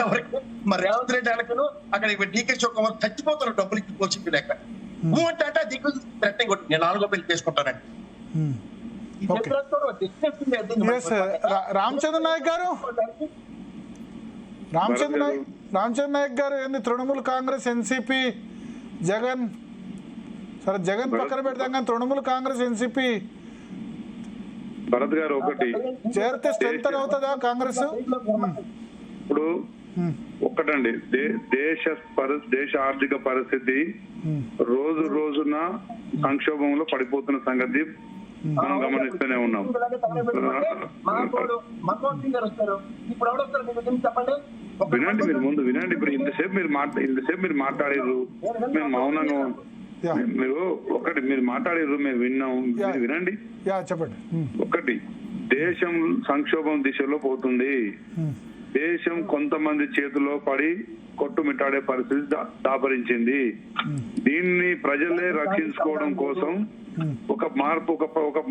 ఎవరికి మరి రేవంత్ రెడ్డి అనకను అక్కడ డీకే శివకుమార్ చచ్చిపోతున్నారు డబ్బులు ఇచ్చి కోచింగ్ లేక. అంటే దిగ్గు థ్రెట్నింగ్ కొట్టి నేను 4వ పెళ్లి చేసుకుంటానండి. రామచంద్ర నాయక్ గారు ఏంది తృణమూల్ కాంగ్రెస్ ఎన్సిపి జగన్ సరే జగన్ పక్కన పెడతాం కానీ తృణమూల్ కాంగ్రెస్ ఎన్సిపి భరత్ గారు ఒకటి చేరితే స్ట్రెంత్ అవుతుందా కాంగ్రెస్? ఇప్పుడు ఒక్కటండి, దేశ ఆర్థిక పరిస్థితి రోజున సంక్షోభంలో పడిపోతున్న సంగతి మనం గమనిస్తూనే ఉన్నాం. వినండి, మీరు ముందు వినండి. ఇప్పుడు ఇంతసేపు మీరు మాట్లాడారు, మేము మౌనంగా మీరు మాట్లాడారు, మేము విన్నాం. వినండి, చెప్పండి. ఒకటి, దేశం సంక్షోభం దిశలో పోతుంది. దేశం కొంతమంది చేతిలో పడి కొట్టుమిట్టాడే పరిస్థితి దాపరించింది. దీన్ని ప్రజలే రక్షించుకోవడం కోసం ఒక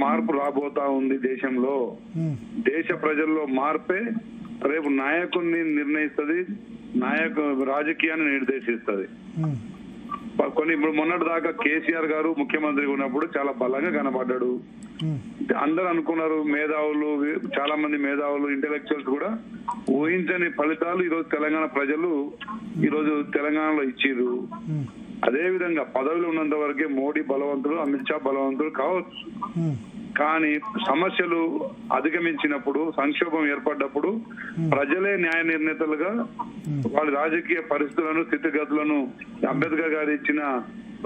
మార్పు రాబోతా ఉంది దేశంలో. దేశ ప్రజల్లో మార్పే రేపు నాయకుడిని నిర్ణయిస్తుంది, రాజకీయాన్ని నిర్దేశిస్తుంది. ఇప్పుడు మొన్నటి దాకా కేసీఆర్ గారు ముఖ్యమంత్రి ఉన్నప్పుడు చాలా బలంగా కనబడ్డాడు. అందరూ అనుకున్నారు, మేధావులు, చాలా మంది మేధావులు, ఇంటెలెక్చువల్స్ కూడా ఊహించని ఫలితాలు ఈరోజు తెలంగాణ ప్రజలు ఈరోజు తెలంగాణలో ఇచ్చిర్రు. అదే విధంగా పదవిలో ఉన్నంత వరకే మోడీ బలవంతుడు, అమిత్ షా బలవంతుడు కావచ్చు. కానీ సమస్యలు అధిగమించినప్పుడు, సంక్షోభం ఏర్పడ్డప్పుడు ప్రజలే న్యాయ నిర్ణేతలుగా వాళ్ళ రాజకీయ పరిస్థితులను, స్థితిగతులను అంబేద్కర్ గారు ఇచ్చిన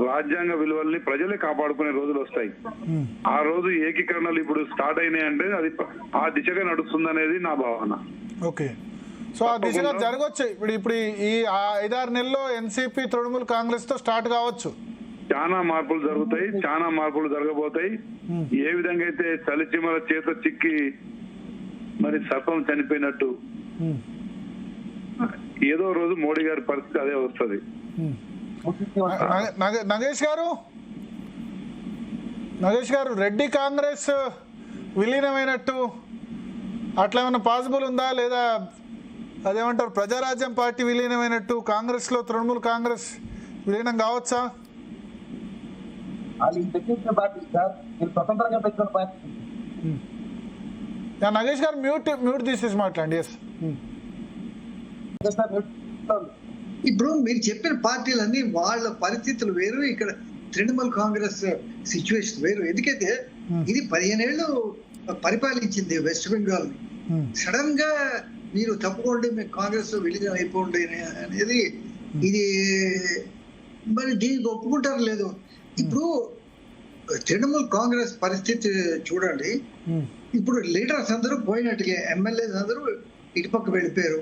రాజ్యాంగ విలువల్ని ప్రజలే కాపాడుకునే రోజులు వస్తాయి. ఆ రోజు ఏకీకరణలు ఇప్పుడు స్టార్ట్ అయినాయి అంటే అది ఆ దిశగా నడుస్తుందనేది నా భావన. ఓకే, సో ఆ దిశగా జరగవచ్చు. ఇప్పుడు ఈ 5-6 నెలల్లో ఎన్సీపీ తృణమూల్ కాంగ్రెస్ తో స్టార్ట్ కావచ్చు. చాలా మార్పులు జరుగుతాయి, చాలా మార్పులు జరగబోతాయి. ఏ విధంగా అయితే చలిచిమల చేత చిక్కి మరి సర్పం చనిపోయినట్టు ఏదో రోజు మోడీ గారి పరిస్థితి అదే వస్తుంది. నగేష్ గారు, రెడ్డి కాంగ్రెస్ విలీనమైనట్టు అట్లా ఏమైనా పాసిబుల్ ఉందా, లేదా అదేమంటారు ప్రజారాజ్యం పార్టీ విలీనమైనట్టు కాంగ్రెస్ లో తృణమూల్ కాంగ్రెస్ విలీనం కావచ్చా? నగేష్ గారు మ్యూట్ తీసేసి మాట్లాడండి. ఎస్, ఇప్పుడు మీరు చెప్పిన పార్టీలన్నీ వాళ్ళ పరిస్థితులు వేరు, ఇక్కడ తృణమూల్ కాంగ్రెస్ సిచ్యువేషన్ వేరు. ఎందుకైతే ఇది 15 ఏళ్ళు పరిపాలించింది వెస్ట్ బెంగాల్. సడన్ గా మీరు తప్పుకోండి మేము కాంగ్రెస్ విలీనం అయిపోండి అనేది ఇది మరి దీనికి ఒప్పుకుంటారు లేదు. ఇప్పుడు తృణమూల్ కాంగ్రెస్ పరిస్థితి చూడండి. ఇప్పుడు లీడర్స్ అందరూ పోయినట్టుగా, ఎమ్మెల్యేస్ అందరూ ఇటుపక్క వెళ్ళిపోయారు,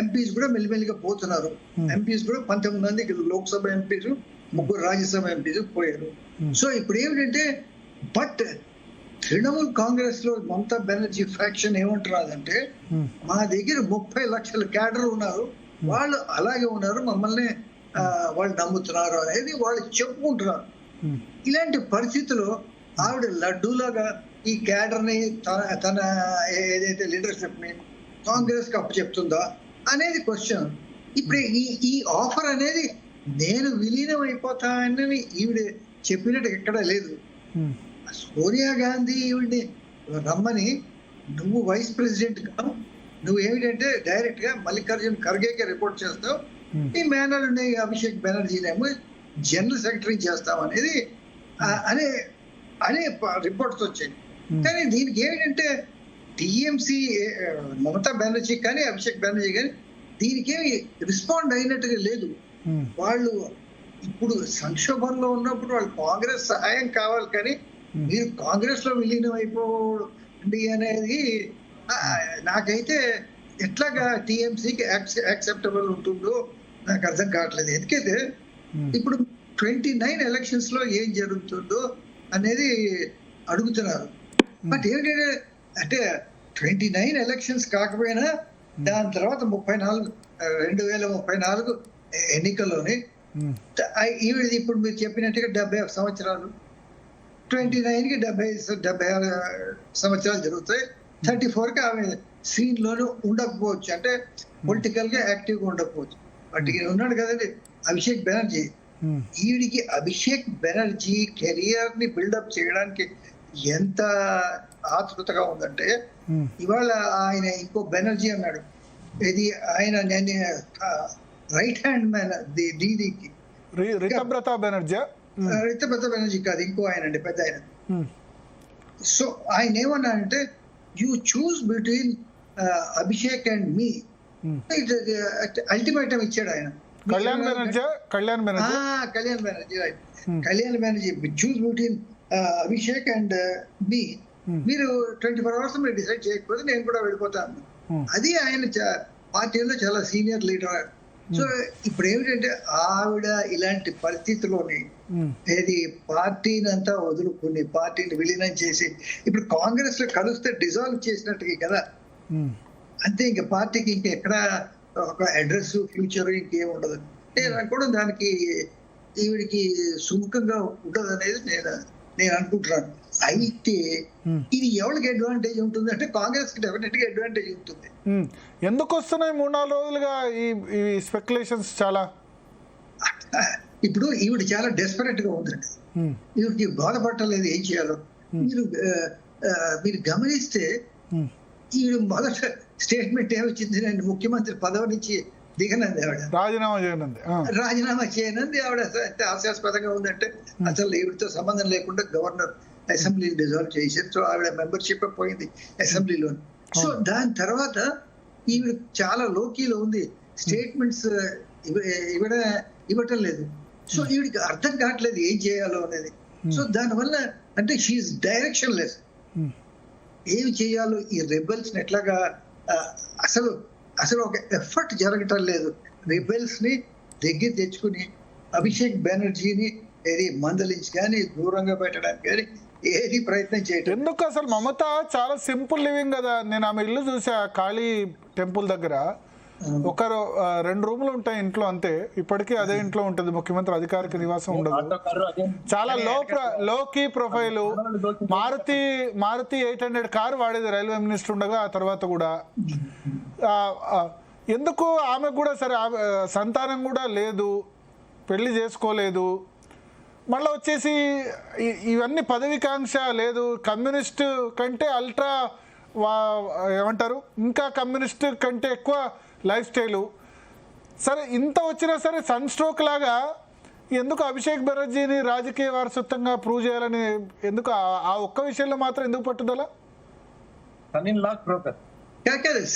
ఎంపీస్ కూడా మెల్లిమెల్లిగా పోతున్నారు. ఎంపీస్ కూడా 19 మంది లోక్సభ ఎంపీస్, 3 రాజ్యసభ ఎంపీస్ పోయారు. సో ఇప్పుడు ఏమిటంటే, బట్ తృణమూల్ కాంగ్రెస్ లో మమతా బెనర్జీ ఫ్యాక్షన్ ఏమంటున్నారంటే, మా దగ్గర 30 లక్షల క్యాడర్ ఉన్నారు, వాళ్ళు అలాగే ఉన్నారు, మమ్మల్ని వాళ్ళు నమ్ముతున్నారు అనేది వాళ్ళు చెప్పుకుంటున్నారు. ఇలాంటి పరిస్థితుల్లో ఆవిడ లడ్డూలాగా ఈ క్యాడర్ ని తన ఏదైతే లీడర్షిప్ ని కాంగ్రెస్ కి అప్పచెప్తుందా అనేది క్వశ్చన్. ఇప్పుడు ఈ ఆఫర్ అనేది నేను విలీనం అయిపోతానని ఈవిడ చెప్పినట్టు ఎక్కడా లేదు. సోనియా గాంధీ ఈవిడ్ని రమ్మని, నువ్వు వైస్ ప్రెసిడెంట్ గా నువ్వు ఏమిటంటే డైరెక్ట్ గా మల్లికార్జున్ ఖర్గేకి రిపోర్ట్ చేస్తావు, ఈ మేనల్ అభిషేక్ బెనర్జీనేమో జనరల్ సెక్రటరీ చేస్తాం అనేది అనే రిపోర్ట్స్ వచ్చాయి. కానీ దీనికి ఏమిటంటే టిఎంసి మమతా బెనర్జీ కానీ అభిషేక్ బెనర్జీ కానీ దీనికేమి రెస్పాండ్ అయినట్టుగా లేదు. వాళ్ళు ఇప్పుడు సంక్షోభంలో ఉన్నప్పుడు వాళ్ళు కాంగ్రెస్ సహాయం కావాలి, కానీ మీరు కాంగ్రెస్ లో విలీనం అయిపోండి అనేది నాకైతే ఎట్లాగా టిఎంసీకి యాక్సెప్టబుల్ ఉంటుందో నాకు అర్థం కావట్లేదు. ఎందుకైతే ఇప్పుడు 29 ఎలక్షన్స్ లో ఏం జరుగుతుందో అనేది అడుగుతున్నారు. బట్ ఏంటంటే అంటే 29 ఎలక్షన్స్ కాకపోయినా దాని తర్వాత 2034 ఎన్నికల్లోని ఈవిడది ఇప్పుడు మీరు చెప్పినట్టుగా 70 సంవత్సరాలు, 29 కి 76 సంవత్సరాలు జరుగుతాయి. 34 కి ఆమె సీన్ లోనే ఉండకపోవచ్చు, అంటే పొలిటికల్ గా యాక్టివ్ గా ఉండకపోవచ్చు. బట్ ఉన్నాడు కదండి అభిషేక్ బెనర్జీ. ఈవిడికి అభిషేక్ బెనర్జీ కెరియర్ ని బిల్డప్ చేయడానికి ఎంత ఆతృతగా ఉందంటే, ఇవాళ ఆయన ఇంకో బెనర్జీ అన్నాడు, ఇది ఆయన రైట్ హ్యాండ్ మ్యాన్ దీదీకి, రితబ్రత బెనర్జీ కాదు, ఇంకో ఆయన అండి పెద్ద ఆయన. సో ఆయన ఏమన్నాడంటే, you choose between Abhishek and me, ultimatum ఇచ్చాడు ఆయన. Kalyan Banerjee choose between Abhishek and me, మీరు 24 అవర్స్ మీరు డిసైడ్ చేయకపోతే నేను కూడా వెళ్ళిపోతాను. అది ఆయన పార్టీలో చాలా సీనియర్ లీడర్. సో ఇప్పుడు ఏమిటంటే ఆవిడ ఇలాంటి పరిస్థితుల్లోని ఏది పార్టీని అంతా వదులుకుని పార్టీని విలీనం చేసి ఇప్పుడు కాంగ్రెస్ లో కలిస్తే డిజాల్వ్ చేసినట్టుగా కదా, అంతే. ఇంకా పార్టీకి ఇంకెక్కడ ఒక అడ్రస్ ఫ్యూచర్ ఇంకేం ఉండదు. నేను అనుకోవడం దానికి ఈవిడికి సుముఖంగా ఉండదు అనేది నేను అనుకుంటున్నాను. అయితే ఇది ఎవరికి అడ్వాంటేజ్ ఉంటుంది అంటే కాంగ్రెస్ కి డెఫినెట్ గా అడ్వాంటేజ్ ఉంటుంది. ఎందుకు వస్తున్నాయి 3-4 రోజులుగా ఈ స్పెక్యులేషన్స్ చాలా? ఇప్పుడు ఈవిడ చాలా డెస్పరేట్ గా ఉందండి, ఈవిడికి బాధపడలేదు ఏం చేయాలో. మీరు గమనిస్తే ఈవిడ మొదట స్టేట్మెంట్ ఏమొచ్చింది, నేను ముఖ్యమంత్రి పదవి నుంచి దిగనంది ఆవిడ, రాజీనామా చేయనంది ఆవిడ. హాస్యాస్పదంగా ఉందంటే అసలు ఈవిడతో సంబంధం లేకుండా గవర్నర్ అసెంబ్లీ డిజాల్వ్ చేశారు. సో ఆవిడ మెంబర్షిప్ పోయింది అసెంబ్లీలో. సో దాని తర్వాత ఈవిడ చాలా లోకీలో ఉంది, స్టేట్మెంట్స్ ఇవ్వటం లేదు. సో ఈవిడికి అర్థం కావట్లేదు ఏం చేయాలో అనేది. సో దానివల్ల అంటే షీఈస్ డైరెక్షన్ లెస్. ఏమి చేయాలో ఈ రెబెల్స్ ని ఎట్లాగా అసలు అసలు ఒక ఎఫర్ట్ జరగటం లేదు. రెబెల్స్ ని దగ్గర తెచ్చుకుని అభిషేక్ బెనర్జీని ఏది మందలించి కానీ దూరంగా పెట్టడానికి కానీ ఏది ప్రయత్నం చేయటం. ఎందుకు అసలు మమత చాలా సింపుల్ లివింగ్ కదా. నేను ఆమె ఇల్లు చూసా కాళీ టెంపుల్ దగ్గర. ఒక 2 రూములు ఉంటాయి ఇంట్లో అంతే. ఇప్పటికీ అదే ఇంట్లో ఉంటుంది. ముఖ్యమంత్రి అధికారిక నివాసం ఉండదు. చాలా లో కీ ప్రొఫైల్. మారుతి 800 కారు వాడేది రైల్వే మినిస్టర్ ఉండగా. ఆ తర్వాత కూడా ఎందుకు ఆమె కూడా సరే సంతానం కూడా లేదు, పెళ్లి చేసుకోలేదు. మళ్ళీ వచ్చేసి ఇవన్నీ పదవికాంక్ష లేదు. కమ్యూనిస్ట్ కంటే అల్ట్రా ఏమంటారు, ఇంకా కమ్యూనిస్ట్ కంటే ఎక్కువ లైఫ్ స్టైలు. సరే ఇంత వచ్చినా సరే సన్ స్ట్రోక్ లాగా ఎందుకు అభిషేక్ బెనర్జీని రాజకీయ వారసత్వంగా ప్రూవ్ చేయాలని ఎందుకు ఆ ఒక్క విషయంలో మాత్రం ఎందుకు పట్టుదల?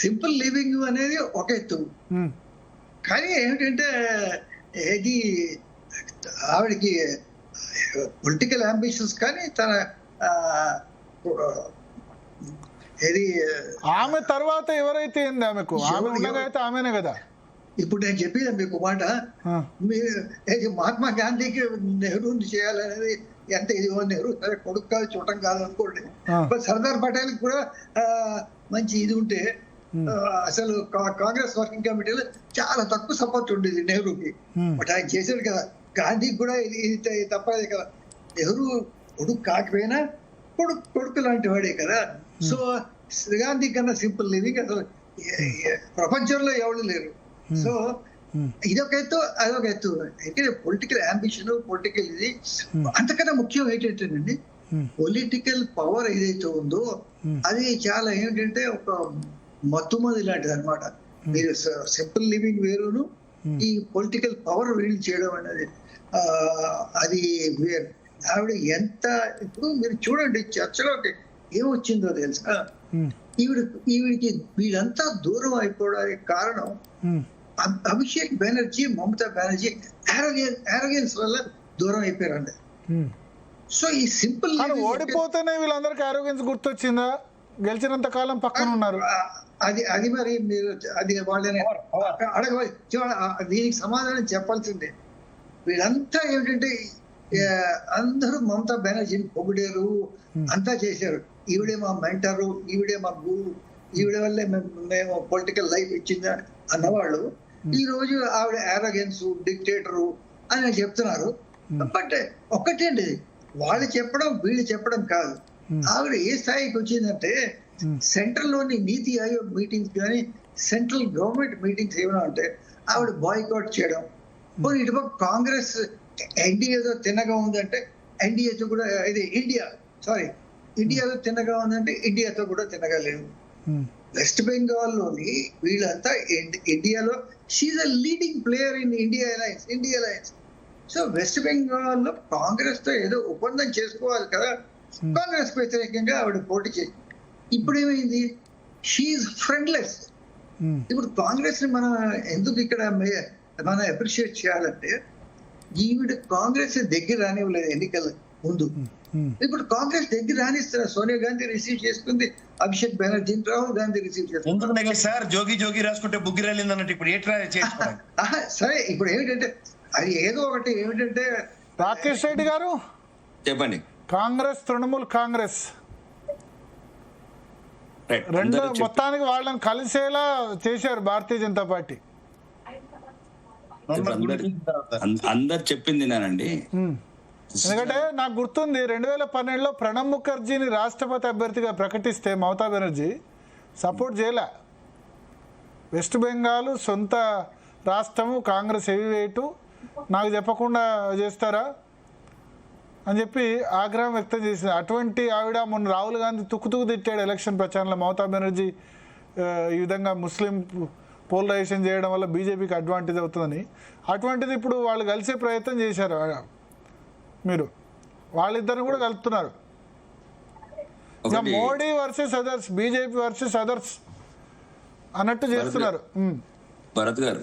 సింపుల్ లివింగ్ అనేది ఒక ఎత్తు, కానీ ఏమిటంటే ఏది ఆవిడకి పొలిటికల్ అంబిషన్స్ కానీ తన ఏది ఆమె తర్వాత ఎవరైతే ఏంది ఆమెకు, ఆమె ఉండగా అయితే ఆమెనే కదా. ఇప్పుడు నేను చెప్పేది మీకు మాట, మీరు మహాత్మా గాంధీకి నెహ్రూని చేయాలనేది ఎంత ఇది, నెహ్రూ సరే కొడుకు కాదు చూడటం కాదు అనుకోండి. సర్దార్ పటేల్ కూడా మంచి ఇది ఉంటే అసలు కాంగ్రెస్ వర్కింగ్ కమిటీలో చాలా తక్కువ సపోర్ట్ ఉండేది నెహ్రూకి. బట్ ఆయన చేశాడు కదా. గాంధీకి కూడా ఇది తప్పలేదు కదా. నెహ్రూ కొడుకు కాకపోయినా కొడుకు లాంటి వాడే కదా. సో గాంధీ కన్నా సింపుల్ లివింగ్ అసలు ప్రపంచంలో ఎవరు లేరు. సో ఇదొక ఎత్తు, అదొక ఎత్తు. అయితే పొలిటికల్ అంబిషన్, పొలిటికల్ ఇది అంతకన్నా ముఖ్యం ఏంటంటేనండి, పొలిటికల్ పవర్ ఏదైతే ఉందో అది చాలా ఏంటంటే ఒక మత్తుమది లాంటిది అనమాట. మీరు సింపుల్ లివింగ్ వేరును ఈ పొలిటికల్ పవర్ వీళ్ళు చేయడం అనేది అది వేరు. ఆవిడ ఎంత ఇప్పుడు మీరు చూడండి చర్చలోకి ఏమొచ్చిందో తెలుసా, ఈవిడికి వీళ్ళంతా దూరం అయిపోవడానికి కారణం అభిషేక్ బెనర్జీ, మమతా బెనర్జీ ఆరోగ్యన్స్ వల్ల దూరం అయిపోయారండి. సో ఈ సింపుల్ ఓడిపోతేనే వీళ్ళందరికీ ఆరోగ్యన్స్ గుర్తొచ్చిందా? గెలిచినంత కాలం పక్కన ఉన్నారు. అది మరి మీరు అది వాళ్ళని అడగ దీనికి సమాధానం చెప్పాల్సిందే. వీళ్ళంతా ఏమిటంటే అందరూ మమతా బెనర్జీని పొగిడారు, అంతా చేశారు. ఈవిడే మా మెంటరు, ఈవిడే మా గురువు, ఈవిడ వల్లే మేము పొలిటికల్ లైఫ్ ఇచ్చిందా అన్నవాళ్ళు ఈ రోజు ఆవిడ ఆరోగెన్స్, డిక్టేటరు అని చెప్తున్నారు. బట్ ఒక్కటేంటి, వాళ్ళు చెప్పడం వీళ్ళు చెప్పడం కాదు. ఆవిడ ఏ స్థాయికి వచ్చిందంటే సెంట్రల్ లోని నీతి ఆయోగ్ మీటింగ్స్ కానీ సెంట్రల్ గవర్నమెంట్ మీటింగ్స్ ఏమైనా ఉంటే ఆవిడ బాయ్కాట్ చేయడం. ఇటుపక్క కాంగ్రెస్ ఎన్డీఏతో తిన్నగా ఉందంటే ఎన్డీఏతో కూడా ఇది ఇండియాతో తిన్నగా ఉందంటే ఇండియాతో కూడా తిన్నగా లేదు. వెస్ట్ బెంగాల్ లోని వీళ్ళంతా ఇండియాలో she a leading player in India alliance. So West Bengal లో కాంగ్రెస్ తో ఏదో ఒప్పందం చేసుకోవాలి కదా, కాంగ్రెస్ వ్యతిరేకంగా ఆవిడ పోటీ చేసి ఇప్పుడు ఏమైంది, షీఈ్ ఫ్రెండ్లెస్. ఇప్పుడు కాంగ్రెస్ ని మనం ఎందుకు ఇక్కడ మనం అప్రిషియేట్ చేయాలంటే ఈవిడ కాంగ్రెస్ దగ్గర రానివ్వలేదు ఎన్నికల ముందు. ఇప్పుడు కాంగ్రెస్ దగ్గర రానిస్తున్నారు. సోనియా గాంధీ రిసీవ్ చేసుకుంది, అభిషేక్ బెనర్జీ, రాహుల్ గాంధీ రిసీవ్ చేసుకుంది. సార్ జోగి రాసుకుంటే బుగ్గి రాలింది అన్నట్టు ఇప్పుడు సరే ఇప్పుడు ఏమిటంటే అది ఏదో ఒకటి ఏమిటంటే రాకేష్ రెడ్డి గారు చెప్పండి. కాంగ్రెస్, తృణమూల్ కాంగ్రెస్ రెండు మొత్తానికి వాళ్ళని కలిసేలా చేశారు భారతీయ జనతా పార్టీ. అందరు చెప్పింది నేనండి. ఎందుకంటే నాకు గుర్తుంది 2012లో ప్రణబ్ ముఖర్జీని రాష్ట్రపతి అభ్యర్థిగా ప్రకటిస్తే మమతా బెనర్జీ సపోర్ట్ చేయలే. వెస్ట్ బెంగాల్ సొంత రాష్ట్రము, కాంగ్రెస్ హెవీ వెయిట్, నాకు చెప్పకుండా చేస్తారా అని చెప్పి ఆగ్రహం వ్యక్తం చేసింది. అటువంటి ఆవిడ మొన్న రాహుల్ గాంధీ తుక్కు తిట్టాడు ఎలక్షన్ ప్రచారంలో. మమతా బెనర్జీ ఈ విధంగా ముస్లిం పోలరైజేషన్ చేయడం వల్ల బీజేపీకి అడ్వాంటేజ్ అవుతుందని. అటువంటిది ఇప్పుడు వాళ్ళు కలిసే ప్రయత్నం చేశారు. మీరు వాళ్ళిద్దరిని కూడా కలుపుతున్నారు. Modi versus others, BJP versus others అన్నట్టు చేస్తున్నారు. భరత్ గారు,